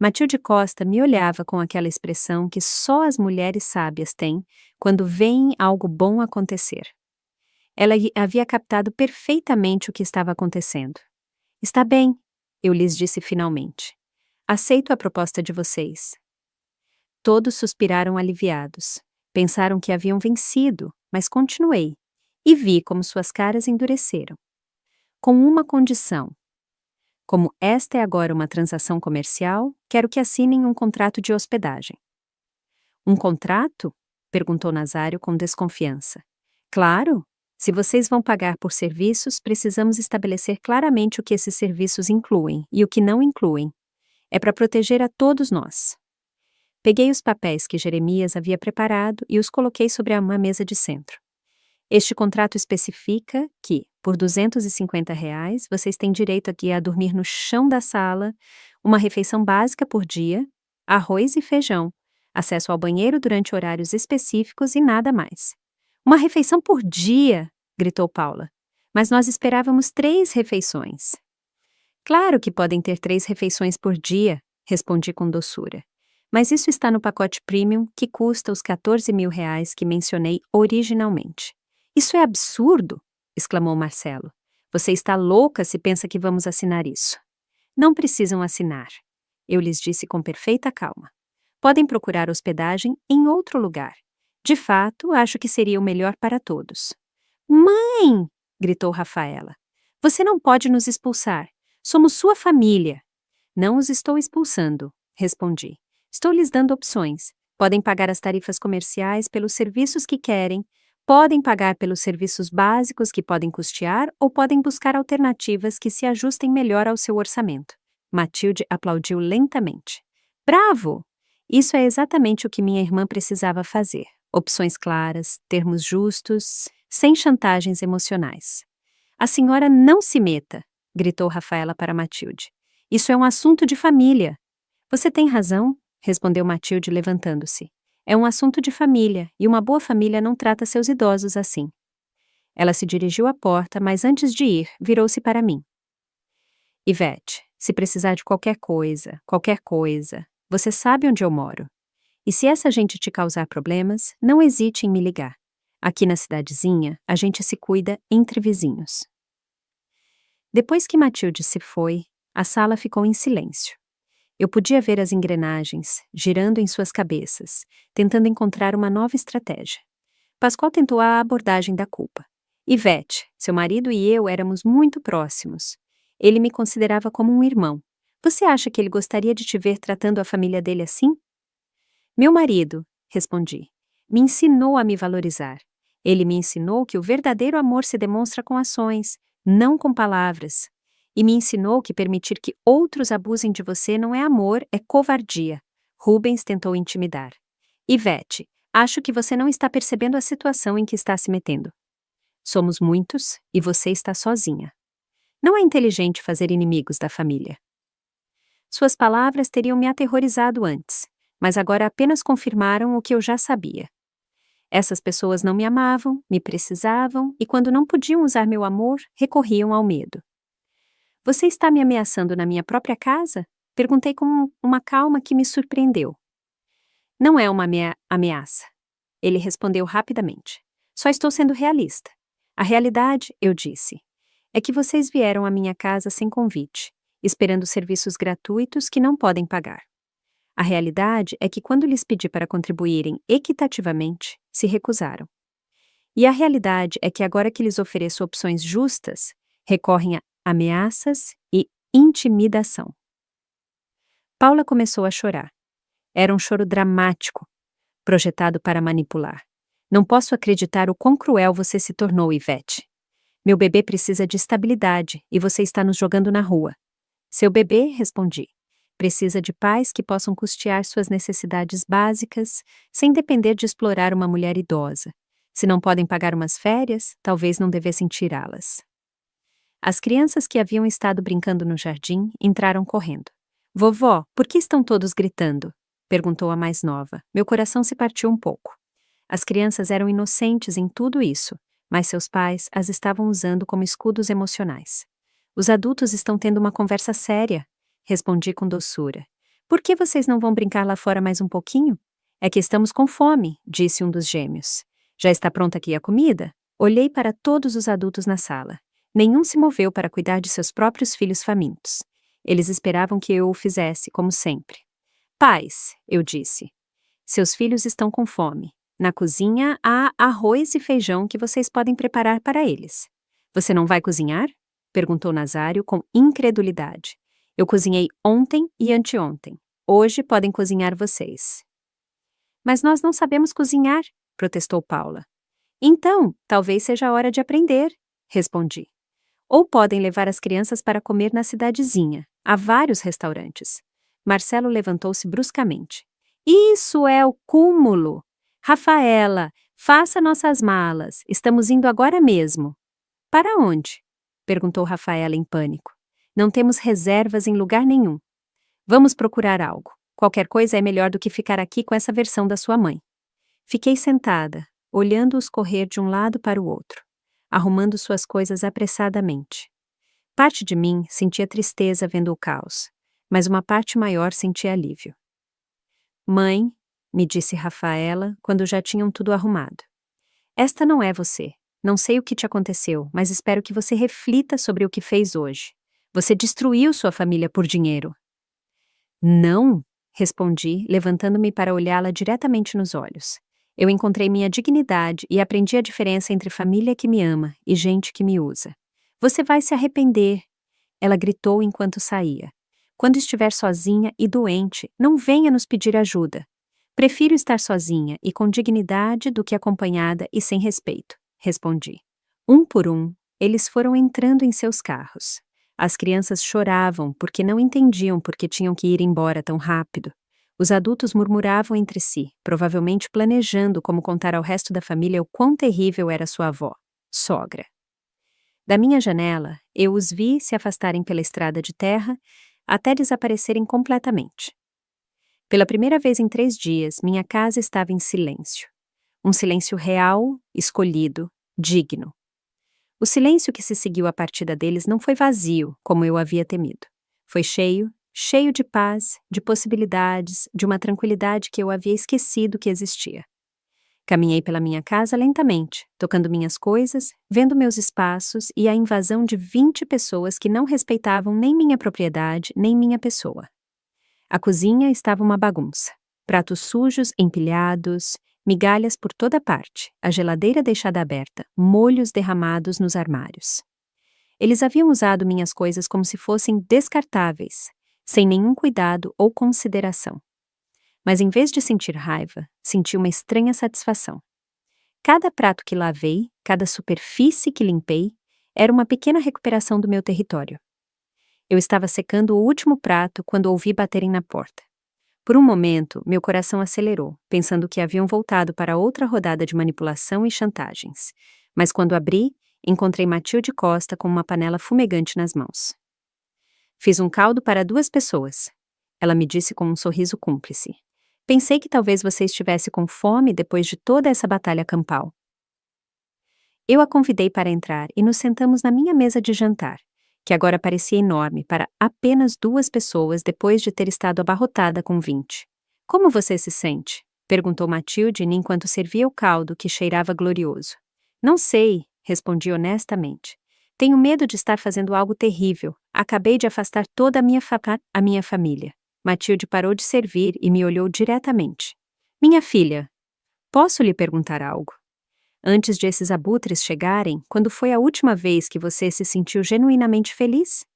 Matilde Costa me olhava com aquela expressão que só as mulheres sábias têm quando veem algo bom acontecer. Ela havia captado perfeitamente o que estava acontecendo. Está bem, eu lhes disse finalmente. Aceito a proposta de vocês. Todos suspiraram aliviados. Pensaram que haviam vencido, mas continuei. E vi como suas caras endureceram. Com uma condição. Como esta é agora uma transação comercial, quero que assinem um contrato de hospedagem. Um contrato? Perguntou Nazário com desconfiança. Claro! Se vocês vão pagar por serviços, precisamos estabelecer claramente o que esses serviços incluem e o que não incluem. É para proteger a todos nós. Peguei os papéis que Jeremias havia preparado e os coloquei sobre uma mesa de centro. Este contrato especifica que, por R$ 250, vocês têm direito a dormir no chão da sala, uma refeição básica por dia, arroz e feijão, acesso ao banheiro durante horários específicos e nada mais. Uma refeição por dia, gritou Paula. Mas nós esperávamos 3 refeições. Claro que podem ter 3 refeições por dia, respondi com doçura. Mas isso está no pacote premium que custa os R$ 14.000 que mencionei originalmente. Isso é absurdo, exclamou Marcelo. Você está louca se pensa que vamos assinar isso. Não precisam assinar, eu lhes disse com perfeita calma. Podem procurar hospedagem em outro lugar. De fato, acho que seria o melhor para todos. Mãe! Gritou Rafaela. Você não pode nos expulsar. Somos sua família. Não os estou expulsando, respondi. Estou lhes dando opções. Podem pagar as tarifas comerciais pelos serviços que querem, podem pagar pelos serviços básicos que podem custear ou podem buscar alternativas que se ajustem melhor ao seu orçamento. Matilde aplaudiu lentamente. Bravo! Isso é exatamente o que minha irmã precisava fazer. Opções claras, termos justos, sem chantagens emocionais. A senhora não se meta, gritou Rafaela para Matilde. Isso é um assunto de família. Você tem razão, respondeu Matilde levantando-se. É um assunto de família, e uma boa família não trata seus idosos assim. Ela se dirigiu à porta, mas antes de ir, virou-se para mim. Ivete, se precisar de qualquer coisa, Você sabe onde eu moro. E se essa gente te causar problemas, não hesite em me ligar. Aqui na cidadezinha, a gente se cuida entre vizinhos. Depois que Matilde se foi, a sala ficou em silêncio. Eu podia ver as engrenagens girando em suas cabeças, tentando encontrar uma nova estratégia. Pascoal tentou a abordagem da culpa. Ivete, seu marido e eu éramos muito próximos. Ele me considerava como um irmão. Você acha que ele gostaria de te ver tratando a família dele assim? Meu marido, respondi, me ensinou a me valorizar. Ele me ensinou que o verdadeiro amor se demonstra com ações, não com palavras. E me ensinou que permitir que outros abusem de você não é amor, é covardia. Rubens tentou intimidar. Ivete, acho que você não está percebendo a situação em que está se metendo. Somos muitos e você está sozinha. Não é inteligente fazer inimigos da família. Suas palavras teriam me aterrorizado antes, mas agora apenas confirmaram o que eu já sabia. Essas pessoas não me amavam, me precisavam e, quando não podiam usar meu amor, recorriam ao medo. Você está me ameaçando na minha própria casa? Perguntei com uma calma que me surpreendeu. Não é uma ameaça. Ele respondeu rapidamente. Só estou sendo realista. A realidade, eu disse, é que vocês vieram à minha casa sem convite, esperando serviços gratuitos que não podem pagar. A realidade é que quando lhes pedi para contribuírem equitativamente, se recusaram. E a realidade é que agora que lhes ofereço opções justas, recorrem a ameaças e intimidação. Paula começou a chorar. Era um choro dramático, projetado para manipular. Não posso acreditar o quão cruel você se tornou, Ivete. Meu bebê precisa de estabilidade e você está nos jogando na rua. Seu bebê, respondi, precisa de pais que possam custear suas necessidades básicas sem depender de explorar uma mulher idosa. Se não podem pagar umas férias, talvez não devessem tirá-las. As crianças que haviam estado brincando no jardim entraram correndo. Vovó, por que estão todos gritando? Perguntou a mais nova. Meu coração se partiu um pouco. As crianças eram inocentes em tudo isso, mas seus pais as estavam usando como escudos emocionais. Os adultos estão tendo uma conversa séria, respondi com doçura. Por que vocês não vão brincar lá fora mais um pouquinho? É que estamos com fome, disse um dos gêmeos. Já está pronta aqui a comida? Olhei para todos os adultos na sala. Nenhum se moveu para cuidar de seus próprios filhos famintos. Eles esperavam que eu o fizesse, como sempre. Pais, eu disse, seus filhos estão com fome. Na cozinha há arroz e feijão que vocês podem preparar para eles. Você não vai cozinhar? Perguntou Nazário com incredulidade. Eu cozinhei ontem e anteontem. Hoje podem cozinhar vocês. Mas nós não sabemos cozinhar, protestou Paula. Então, talvez seja a hora de aprender, respondi. Ou podem levar as crianças para comer na cidadezinha. Há vários restaurantes. Marcelo levantou-se bruscamente. Isso é o cúmulo! Rafaela, faça nossas malas. Estamos indo agora mesmo. Para onde? Perguntou Rafaela em pânico. Não temos reservas em lugar nenhum. Vamos procurar algo. Qualquer coisa é melhor do que ficar aqui com essa versão da sua mãe. Fiquei sentada, olhando-os correr de um lado para o outro, arrumando suas coisas apressadamente. Parte de mim sentia tristeza vendo o caos, mas uma parte maior sentia alívio. Mãe, me disse Rafaela quando já tinham tudo arrumado. Esta não é você. Não sei o que te aconteceu, mas espero que você reflita sobre o que fez hoje. Você destruiu sua família por dinheiro. Não, respondi, levantando-me para olhá-la diretamente nos olhos. Eu encontrei minha dignidade e aprendi a diferença entre família que me ama e gente que me usa. Você vai se arrepender, ela gritou enquanto saía. Quando estiver sozinha e doente, não venha nos pedir ajuda. Prefiro estar sozinha e com dignidade do que acompanhada e sem respeito, respondi. Um por um, eles foram entrando em seus carros. As crianças choravam porque não entendiam por que tinham que ir embora tão rápido. Os adultos murmuravam entre si, provavelmente planejando como contar ao resto da família o quão terrível era sua avó, sogra. Da minha janela, eu os vi se afastarem pela estrada de terra até desaparecerem completamente. Pela primeira vez em 3 dias, minha casa estava em silêncio. Um silêncio real, escolhido, digno. O silêncio que se seguiu à partida deles não foi vazio, como eu havia temido. Foi cheio, cheio de paz, de possibilidades, de uma tranquilidade que eu havia esquecido que existia. Caminhei pela minha casa lentamente, tocando minhas coisas, vendo meus espaços e a invasão de 20 pessoas que não respeitavam nem minha propriedade, nem minha pessoa. A cozinha estava uma bagunça. Pratos sujos empilhados, migalhas por toda parte, a geladeira deixada aberta, molhos derramados nos armários. Eles haviam usado minhas coisas como se fossem descartáveis, sem nenhum cuidado ou consideração. Mas em vez de sentir raiva, senti uma estranha satisfação. Cada prato que lavei, cada superfície que limpei, era uma pequena recuperação do meu território. Eu estava secando o último prato quando ouvi baterem na porta. Por um momento, meu coração acelerou, pensando que haviam voltado para outra rodada de manipulação e chantagens. Mas quando abri, encontrei Matilde Costa com uma panela fumegante nas mãos. Fiz um caldo para 2 pessoas. Ela me disse com um sorriso cúmplice. Pensei que talvez você estivesse com fome depois de toda essa batalha campal. Eu a convidei para entrar e nos sentamos na minha mesa de jantar, que agora parecia enorme para apenas 2 pessoas depois de ter estado abarrotada com 20. Como você se sente? Perguntou Matilde enquanto servia o caldo que cheirava glorioso. Não sei, respondi honestamente. Tenho medo de estar fazendo algo terrível. Acabei de afastar toda a minha família. Matilde parou de servir e me olhou diretamente. Minha filha, posso lhe perguntar algo? Antes de esses abutres chegarem, quando foi a última vez que você se sentiu genuinamente feliz?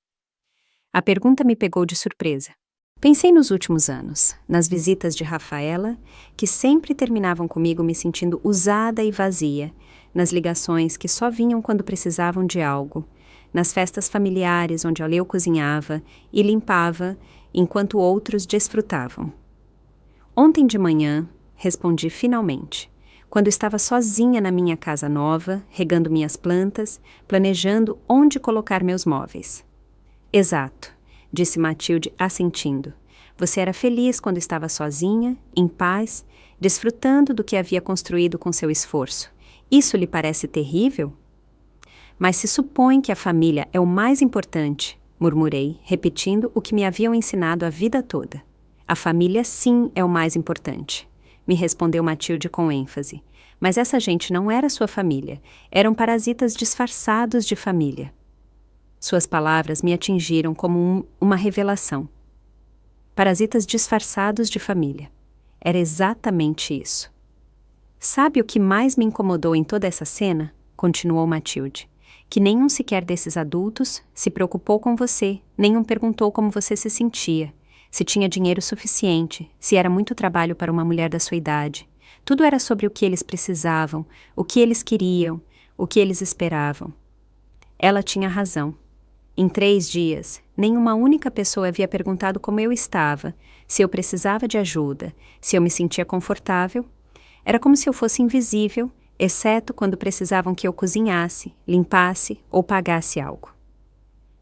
A pergunta me pegou de surpresa. Pensei nos últimos anos, nas visitas de Rafaela, que sempre terminavam comigo me sentindo usada e vazia, nas ligações que só vinham quando precisavam de algo, nas festas familiares onde a Leo cozinhava e limpava, enquanto outros desfrutavam. Ontem de manhã, respondi finalmente, quando estava sozinha na minha casa nova, regando minhas plantas, planejando onde colocar meus móveis. Exato, disse Matilde assentindo. Você era feliz quando estava sozinha, em paz, desfrutando do que havia construído com seu esforço. Isso lhe parece terrível? Mas se supõe que a família é o mais importante, murmurei, repetindo o que me haviam ensinado a vida toda. A família sim é o mais importante, me respondeu Matilde com ênfase. Mas essa gente não era sua família, eram parasitas disfarçados de família. Suas palavras me atingiram como uma revelação. Parasitas disfarçados de família. Era exatamente isso. Sabe o que mais me incomodou em toda essa cena? Continuou Matilde. Que nenhum sequer desses adultos se preocupou com você, nenhum perguntou como você se sentia, se tinha dinheiro suficiente, se era muito trabalho para uma mulher da sua idade. Tudo era sobre o que eles precisavam, o que eles queriam, o que eles esperavam. Ela tinha razão. Em 3 dias, nenhuma única pessoa havia perguntado como eu estava, se eu precisava de ajuda, se eu me sentia confortável. Era como se eu fosse invisível, exceto quando precisavam que eu cozinhasse, limpasse ou pagasse algo.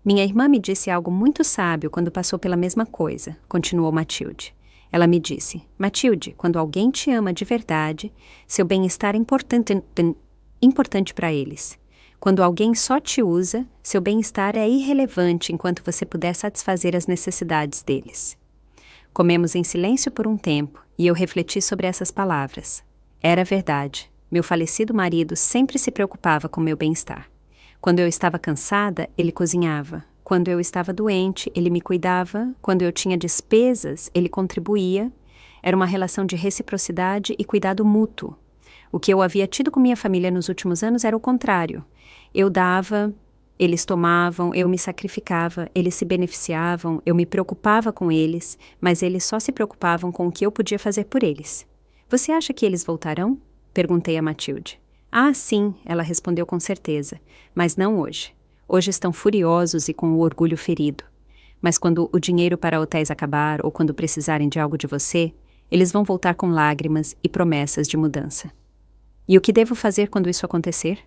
Minha irmã me disse algo muito sábio quando passou pela mesma coisa, continuou Matilde. Ela me disse, Matilde, quando alguém te ama de verdade, seu bem-estar é importante para eles. Quando alguém só te usa, seu bem-estar é irrelevante enquanto você puder satisfazer as necessidades deles. Comemos em silêncio por um tempo e eu refleti sobre essas palavras. Era verdade. Meu falecido marido sempre se preocupava com meu bem-estar. Quando eu estava cansada, ele cozinhava. Quando eu estava doente, ele me cuidava. Quando eu tinha despesas, ele contribuía. Era uma relação de reciprocidade e cuidado mútuo. O que eu havia tido com minha família nos últimos anos era o contrário. Eu dava, eles tomavam, eu me sacrificava, eles se beneficiavam, eu me preocupava com eles, mas eles só se preocupavam com o que eu podia fazer por eles. Você acha que eles voltarão? Perguntei a Matilde. Ah, sim, ela respondeu com certeza, mas não hoje. Hoje estão furiosos e com o orgulho ferido. Mas quando o dinheiro para hotéis acabar ou quando precisarem de algo de você, eles vão voltar com lágrimas e promessas de mudança. E o que devo fazer quando isso acontecer?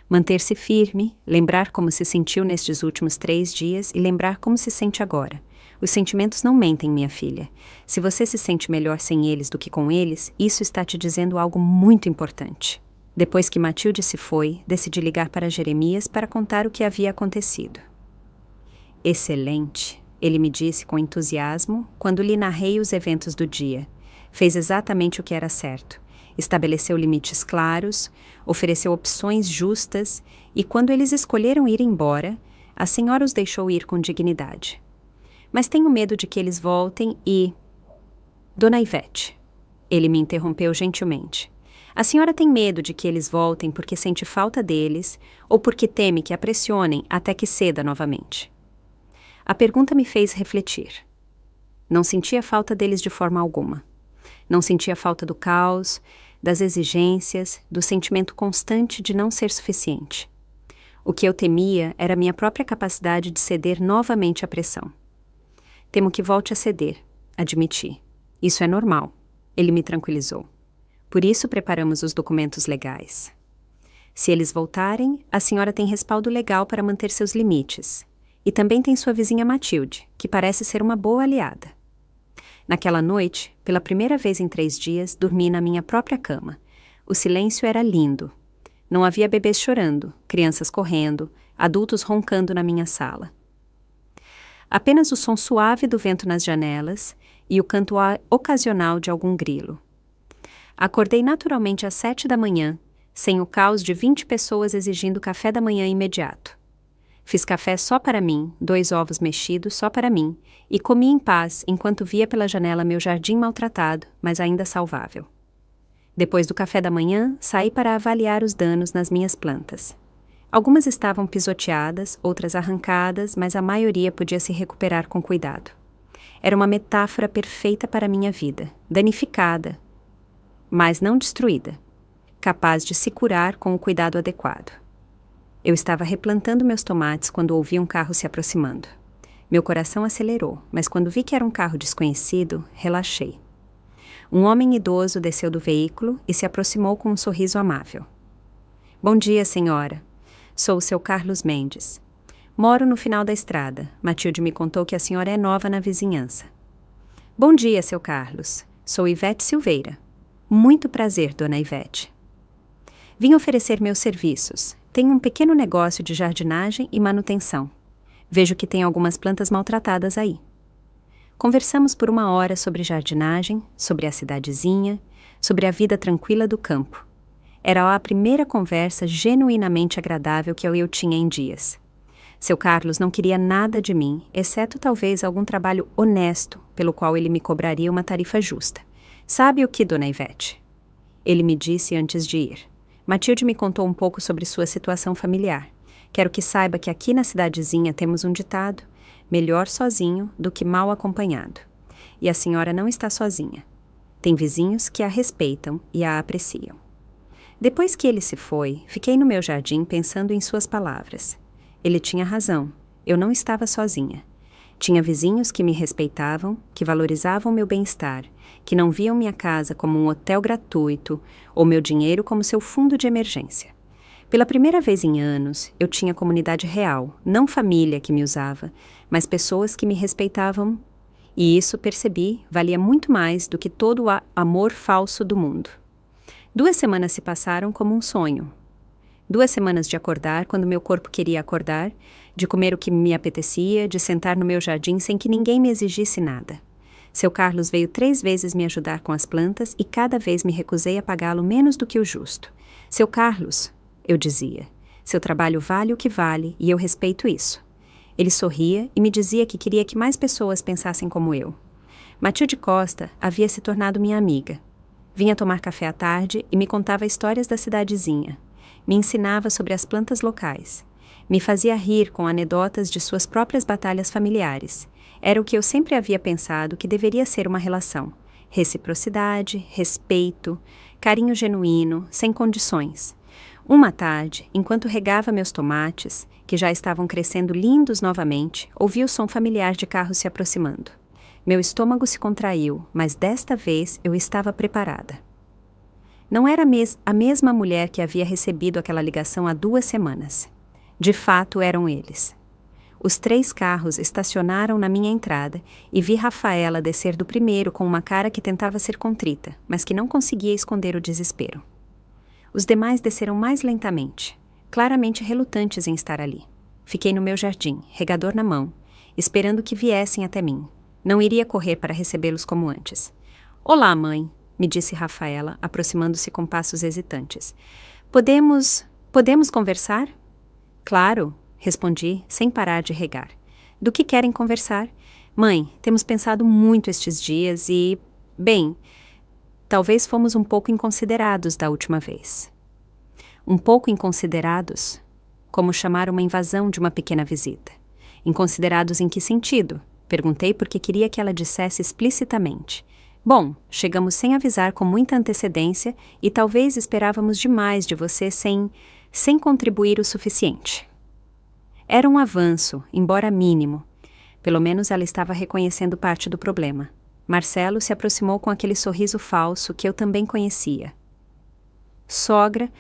Manter-se firme, lembrar como se sentiu nestes últimos 3 dias e lembrar como se sente agora. Os sentimentos não mentem, minha filha. Se você se sente melhor sem eles do que com eles, isso está te dizendo algo muito importante. Depois que Matilde se foi, decidi ligar para Jeremias para contar o que havia acontecido. Excelente, ele me disse com entusiasmo quando lhe narrei os eventos do dia. Fez exatamente o que era certo. Estabeleceu limites claros, ofereceu opções justas e, quando eles escolheram ir embora, a senhora os deixou ir com dignidade. Mas tenho medo de que eles voltem e... Dona Ivete, ele me interrompeu gentilmente. A senhora tem medo de que eles voltem porque sente falta deles ou porque teme que a pressionem até que ceda novamente? A pergunta me fez refletir. Não sentia falta deles de forma alguma. Não sentia falta do caos, das exigências, do sentimento constante de não ser suficiente. O que eu temia era minha própria capacidade de ceder novamente à pressão. Temo que volte a ceder, admiti. Isso é normal, ele me tranquilizou. Por isso preparamos os documentos legais. Se eles voltarem, a senhora tem respaldo legal para manter seus limites. E também tem sua vizinha Matilde, que parece ser uma boa aliada. Naquela noite, pela primeira vez em 3 dias, dormi na minha própria cama. O silêncio era lindo. Não havia bebês chorando, crianças correndo, adultos roncando na minha sala. Apenas o som suave do vento nas janelas e o canto ocasional de algum grilo. Acordei naturalmente às 7 da manhã, sem o caos de 20 pessoas exigindo café da manhã imediato. Fiz café só para mim, 2 ovos mexidos só para mim, e comi em paz enquanto via pela janela meu jardim maltratado, mas ainda salvável. Depois do café da manhã, saí para avaliar os danos nas minhas plantas. Algumas estavam pisoteadas, outras arrancadas, mas a maioria podia se recuperar com cuidado. Era uma metáfora perfeita para a minha vida, danificada, mas não destruída, capaz de se curar com o cuidado adequado. Eu estava replantando meus tomates quando ouvi um carro se aproximando. Meu coração acelerou, mas quando vi que era um carro desconhecido, relaxei. Um homem idoso desceu do veículo e se aproximou com um sorriso amável. Bom dia, senhora. Sou o seu Carlos Mendes. Moro no final da estrada. Matilde me contou que a senhora é nova na vizinhança. Bom dia, seu Carlos. Sou Ivete Silveira. Muito prazer, dona Ivete. Vim oferecer meus serviços. Tenho um pequeno negócio de jardinagem e manutenção. Vejo que tem algumas plantas maltratadas aí. Conversamos por 1 hora sobre jardinagem, sobre a cidadezinha, sobre a vida tranquila do campo. Era a primeira conversa genuinamente agradável que eu tinha em dias. Seu Carlos não queria nada de mim, exceto talvez algum trabalho honesto, pelo qual ele me cobraria uma tarifa justa. Sabe o que, dona Ivete? Ele me disse antes de ir. Matilde me contou um pouco sobre sua situação familiar. Quero que saiba que aqui na cidadezinha temos um ditado: melhor sozinho do que mal acompanhado. E a senhora não está sozinha. Tem vizinhos que a respeitam e a apreciam. Depois que ele se foi, fiquei no meu jardim pensando em suas palavras. Ele tinha razão, eu não estava sozinha. Tinha vizinhos que me respeitavam, que valorizavam meu bem-estar, que não viam minha casa como um hotel gratuito ou meu dinheiro como seu fundo de emergência. Pela primeira vez em anos, eu tinha comunidade real, não família que me usava, mas pessoas que me respeitavam, e isso, percebi, valia muito mais do que todo o amor falso do mundo. 2 semanas se passaram como um sonho. 2 semanas de acordar quando meu corpo queria acordar, de comer o que me apetecia, de sentar no meu jardim sem que ninguém me exigisse nada. Seu Carlos veio 3 vezes me ajudar com as plantas e cada vez me recusei a pagá-lo menos do que o justo. Seu Carlos, eu dizia, seu trabalho vale o que vale e eu respeito isso. Ele sorria e me dizia que queria que mais pessoas pensassem como eu. Matilde Costa havia se tornado minha amiga. Vinha tomar café à tarde e me contava histórias da cidadezinha. Me ensinava sobre as plantas locais. Me fazia rir com anedotas de suas próprias batalhas familiares. Era o que eu sempre havia pensado que deveria ser uma relação. Reciprocidade, respeito, carinho genuíno, sem condições. Uma tarde, enquanto regava meus tomates, que já estavam crescendo lindos novamente, ouvi o som familiar de carros se aproximando. Meu estômago se contraiu, mas desta vez eu estava preparada. Não era a mesma mulher que havia recebido aquela ligação há 2 semanas. De fato, eram eles. Os 3 carros estacionaram na minha entrada e vi Rafaela descer do primeiro com uma cara que tentava ser contrita, mas que não conseguia esconder o desespero. Os demais desceram mais lentamente, claramente relutantes em estar ali. Fiquei no meu jardim, regador na mão, esperando que viessem até mim. Não iria correr para recebê-los como antes. Olá, mãe, me disse Rafaela, aproximando-se com passos hesitantes. Podemos conversar? Claro, respondi, sem parar de regar. Do que querem conversar? Mãe, temos pensado muito estes dias e... Bem, talvez fomos um pouco inconsiderados da última vez. Um pouco inconsiderados? Como chamar uma invasão de uma pequena visita. Inconsiderados em que sentido? Perguntei porque queria que ela dissesse explicitamente. Bom, chegamos sem avisar com muita antecedência e talvez esperávamos demais de você sem contribuir o suficiente. Era um avanço, embora mínimo. Pelo menos ela estava reconhecendo parte do problema. Marcelo se aproximou com aquele sorriso falso que eu também conhecia. Sogra,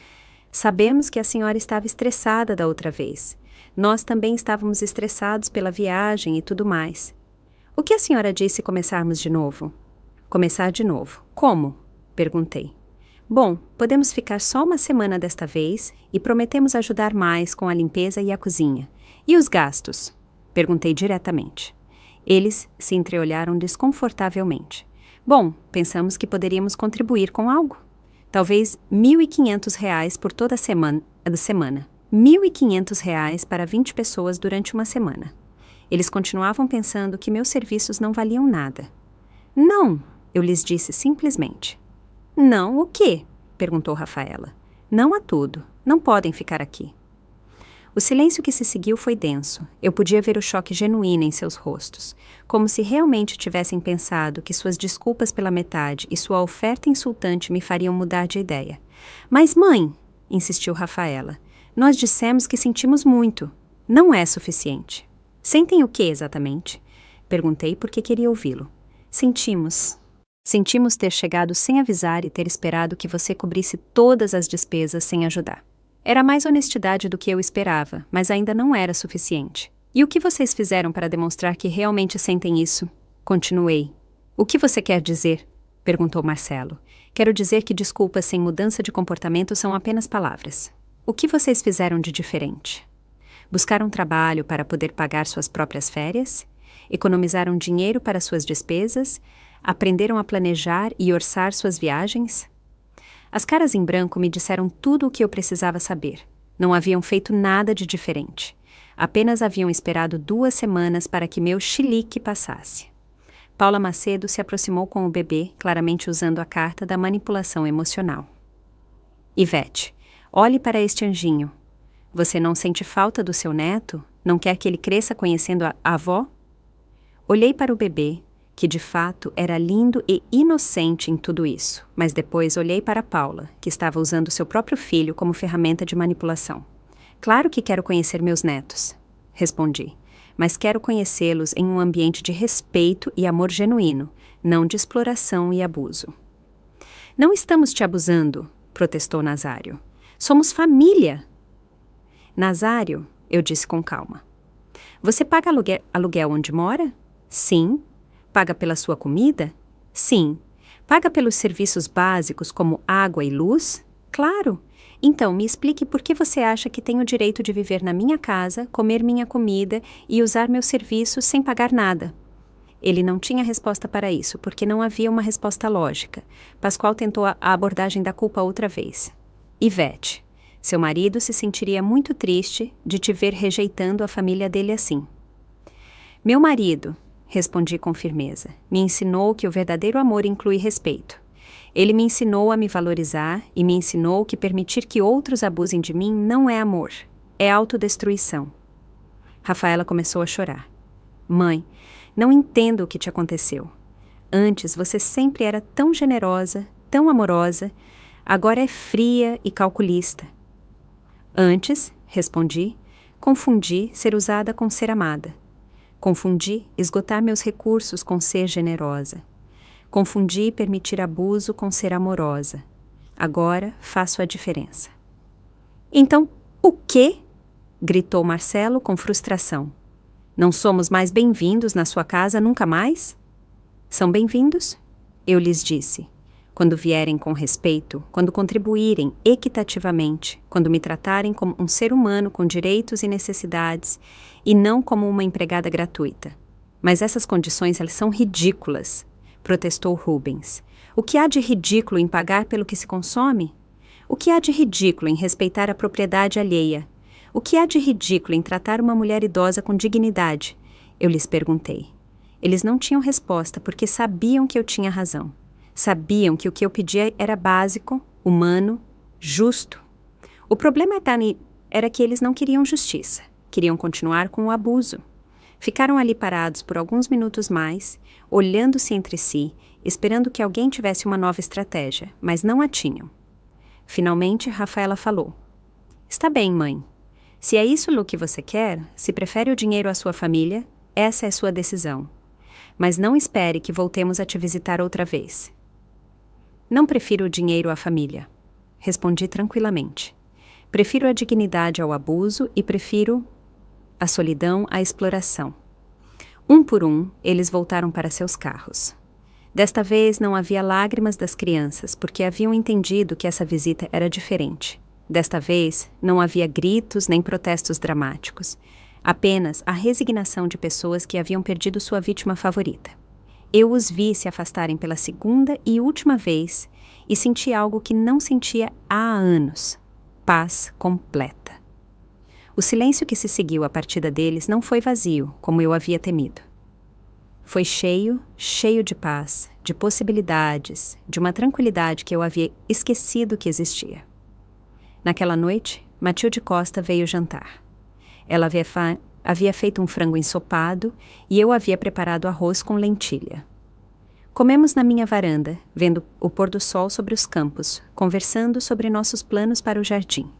sabemos que a senhora estava estressada da outra vez. Nós também estávamos estressados pela viagem e tudo mais. O que a senhora disse se começarmos de novo? Começar de novo. Como? Perguntei. Bom, podemos ficar só uma semana desta vez e prometemos ajudar mais com a limpeza e a cozinha. E os gastos? Perguntei diretamente. Eles se entreolharam desconfortavelmente. Bom, pensamos que poderíamos contribuir com algo. Talvez R$ 1.500 por toda a semana. R$ 1.500 para 20 pessoas durante uma semana. Eles continuavam pensando que meus serviços não valiam nada. Não, eu lhes disse simplesmente. Não, o quê? Perguntou Rafaela. Não a tudo. Não podem ficar aqui. O silêncio que se seguiu foi denso. Eu podia ver o choque genuíno em seus rostos, como se realmente tivessem pensado que suas desculpas pela metade e sua oferta insultante me fariam mudar de ideia. Mas, mãe, insistiu Rafaela, nós dissemos que sentimos muito. Não é suficiente. Sentem o que exatamente? Perguntei porque queria ouvi-lo. Sentimos ter chegado sem avisar e ter esperado que você cobrisse todas as despesas sem ajudar. Era mais honestidade do que eu esperava, mas ainda não era suficiente. E o que vocês fizeram para demonstrar que realmente sentem isso? Continuei. O que você quer dizer? Perguntou Marcelo. Quero dizer que desculpas sem mudança de comportamento são apenas palavras. O que vocês fizeram de diferente? Buscaram trabalho para poder pagar suas próprias férias? Economizaram dinheiro para suas despesas? Aprenderam a planejar e orçar suas viagens? As caras em branco me disseram tudo o que eu precisava saber. Não haviam feito nada de diferente. Apenas haviam esperado 2 semanas para que meu chilique passasse. Paula Macedo se aproximou com o bebê, claramente usando a carta da manipulação emocional. Ivete, olhe para este anjinho. Você não sente falta do seu neto? Não quer que ele cresça conhecendo a avó? Olhei para o bebê, que de fato era lindo e inocente em tudo isso, mas depois olhei para Paula, que estava usando seu próprio filho como ferramenta de manipulação. Claro que quero conhecer meus netos, respondi, mas quero conhecê-los em um ambiente de respeito e amor genuíno, não de exploração e abuso. Não estamos te abusando, protestou Nazário. Somos família. Nazário, eu disse com calma. Você paga aluguel onde mora? Sim. Paga pela sua comida? Sim. Paga pelos serviços básicos como água e luz? Claro. Então, me explique por que você acha que tem o direito de viver na minha casa, comer minha comida e usar meus serviços sem pagar nada. Ele não tinha resposta para isso, porque não havia uma resposta lógica. Pascoal tentou a abordagem da culpa outra vez. Ivete, seu marido se sentiria muito triste de te ver rejeitando a família dele assim. Meu marido, respondi com firmeza, me ensinou que o verdadeiro amor inclui respeito. Ele me ensinou a me valorizar e me ensinou que permitir que outros abusem de mim não é amor, é autodestruição. Rafaela começou a chorar. Mãe, não entendo o que te aconteceu. Antes você sempre era tão generosa, tão amorosa, agora é fria e calculista. Antes, respondi, confundi ser usada com ser amada. Confundi esgotar meus recursos com ser generosa. Confundi permitir abuso com ser amorosa. Agora faço a diferença. Então, o quê? Gritou Marcelo com frustração. Não somos mais bem-vindos na sua casa nunca mais? São bem-vindos? Eu lhes disse. quando vierem com respeito, quando contribuírem equitativamente, quando me tratarem como um ser humano com direitos e necessidades e não como uma empregada gratuita. Mas essas condições, elas são ridículas, protestou Rubens. O que há de ridículo em pagar pelo que se consome? O que há de ridículo em respeitar a propriedade alheia? O que há de ridículo em tratar uma mulher idosa com dignidade? Eu lhes perguntei. Eles não tinham resposta porque sabiam que eu tinha razão. Sabiam que o que eu pedia era básico, humano, justo. O problema, Dani, era que eles não queriam justiça. Queriam continuar com o abuso. Ficaram ali parados por alguns minutos mais, olhando-se entre si, esperando que alguém tivesse uma nova estratégia, mas não a tinham. Finalmente, Rafaela falou. Está bem, mãe. Se é isso o que você quer, se prefere o dinheiro à sua família, essa é sua decisão. Mas não espere que voltemos a te visitar outra vez. Não prefiro o dinheiro à família. Respondi tranquilamente. Prefiro a dignidade ao abuso e prefiro a solidão à exploração. Um por um, eles voltaram para seus carros. Desta vez não havia lágrimas das crianças, porque haviam entendido que essa visita era diferente. Desta vez não havia gritos nem protestos dramáticos. Apenas a resignação de pessoas que haviam perdido sua vítima favorita. Eu os vi se afastarem pela segunda e última vez e senti algo que não sentia há anos. Paz completa. O silêncio que se seguiu à partida deles não foi vazio, como eu havia temido. Foi cheio, cheio de paz, de possibilidades, de uma tranquilidade que eu havia esquecido que existia. Naquela noite, Matilde Costa veio jantar. Ela havia feito um frango ensopado e eu havia preparado arroz com lentilha. Comemos na minha varanda, vendo o pôr do sol sobre os campos, conversando sobre nossos planos para o jardim.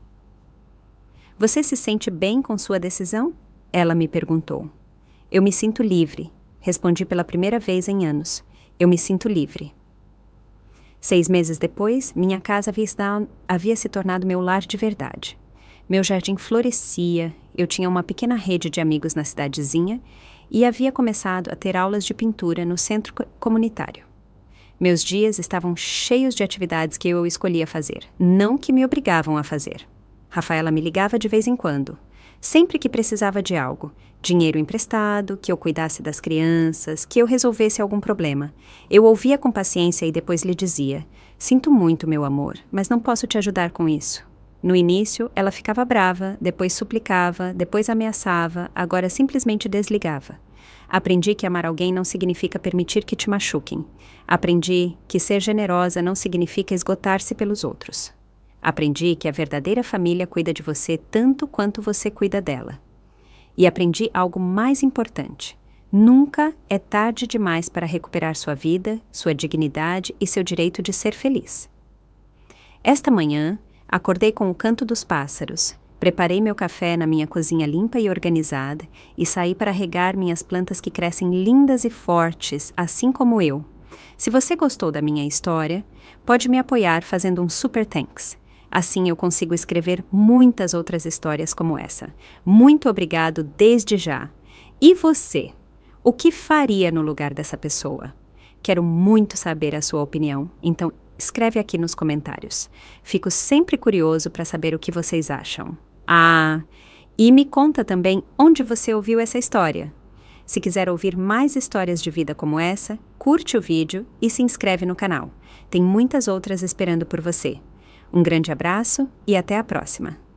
Você se sente bem com sua decisão? Ela me perguntou. Eu me sinto livre, respondi pela primeira vez em anos. Eu me sinto livre. 6 meses depois, minha casa havia se tornado meu lar de verdade. Meu jardim florescia, eu tinha uma pequena rede de amigos na cidadezinha e havia começado a ter aulas de pintura no centro comunitário. Meus dias estavam cheios de atividades que eu escolhia fazer, não que me obrigavam a fazer. Rafaela me ligava de vez em quando, sempre que precisava de algo, dinheiro emprestado, que eu cuidasse das crianças, que eu resolvesse algum problema. Eu ouvia com paciência e depois lhe dizia, sinto muito, meu amor, mas não posso te ajudar com isso. No início, ela ficava brava, depois suplicava, depois ameaçava, agora simplesmente desligava. Aprendi que amar alguém não significa permitir que te machuquem. Aprendi que ser generosa não significa esgotar-se pelos outros. Aprendi que a verdadeira família cuida de você tanto quanto você cuida dela. E aprendi algo mais importante. Nunca é tarde demais para recuperar sua vida, sua dignidade e seu direito de ser feliz. Esta manhã, acordei com o canto dos pássaros, preparei meu café na minha cozinha limpa e organizada e saí para regar minhas plantas que crescem lindas e fortes, assim como eu. Se você gostou da minha história, pode me apoiar fazendo um super thanks. Assim eu consigo escrever muitas outras histórias como essa. Muito obrigado desde já. E você? O que faria no lugar dessa pessoa? Quero muito saber a sua opinião, então escreve aqui nos comentários. Fico sempre curioso para saber o que vocês acham. Ah, e me conta também onde você ouviu essa história. Se quiser ouvir mais histórias de vida como essa, curte o vídeo e se inscreve no canal. Tem muitas outras esperando por você. Um grande abraço e até a próxima!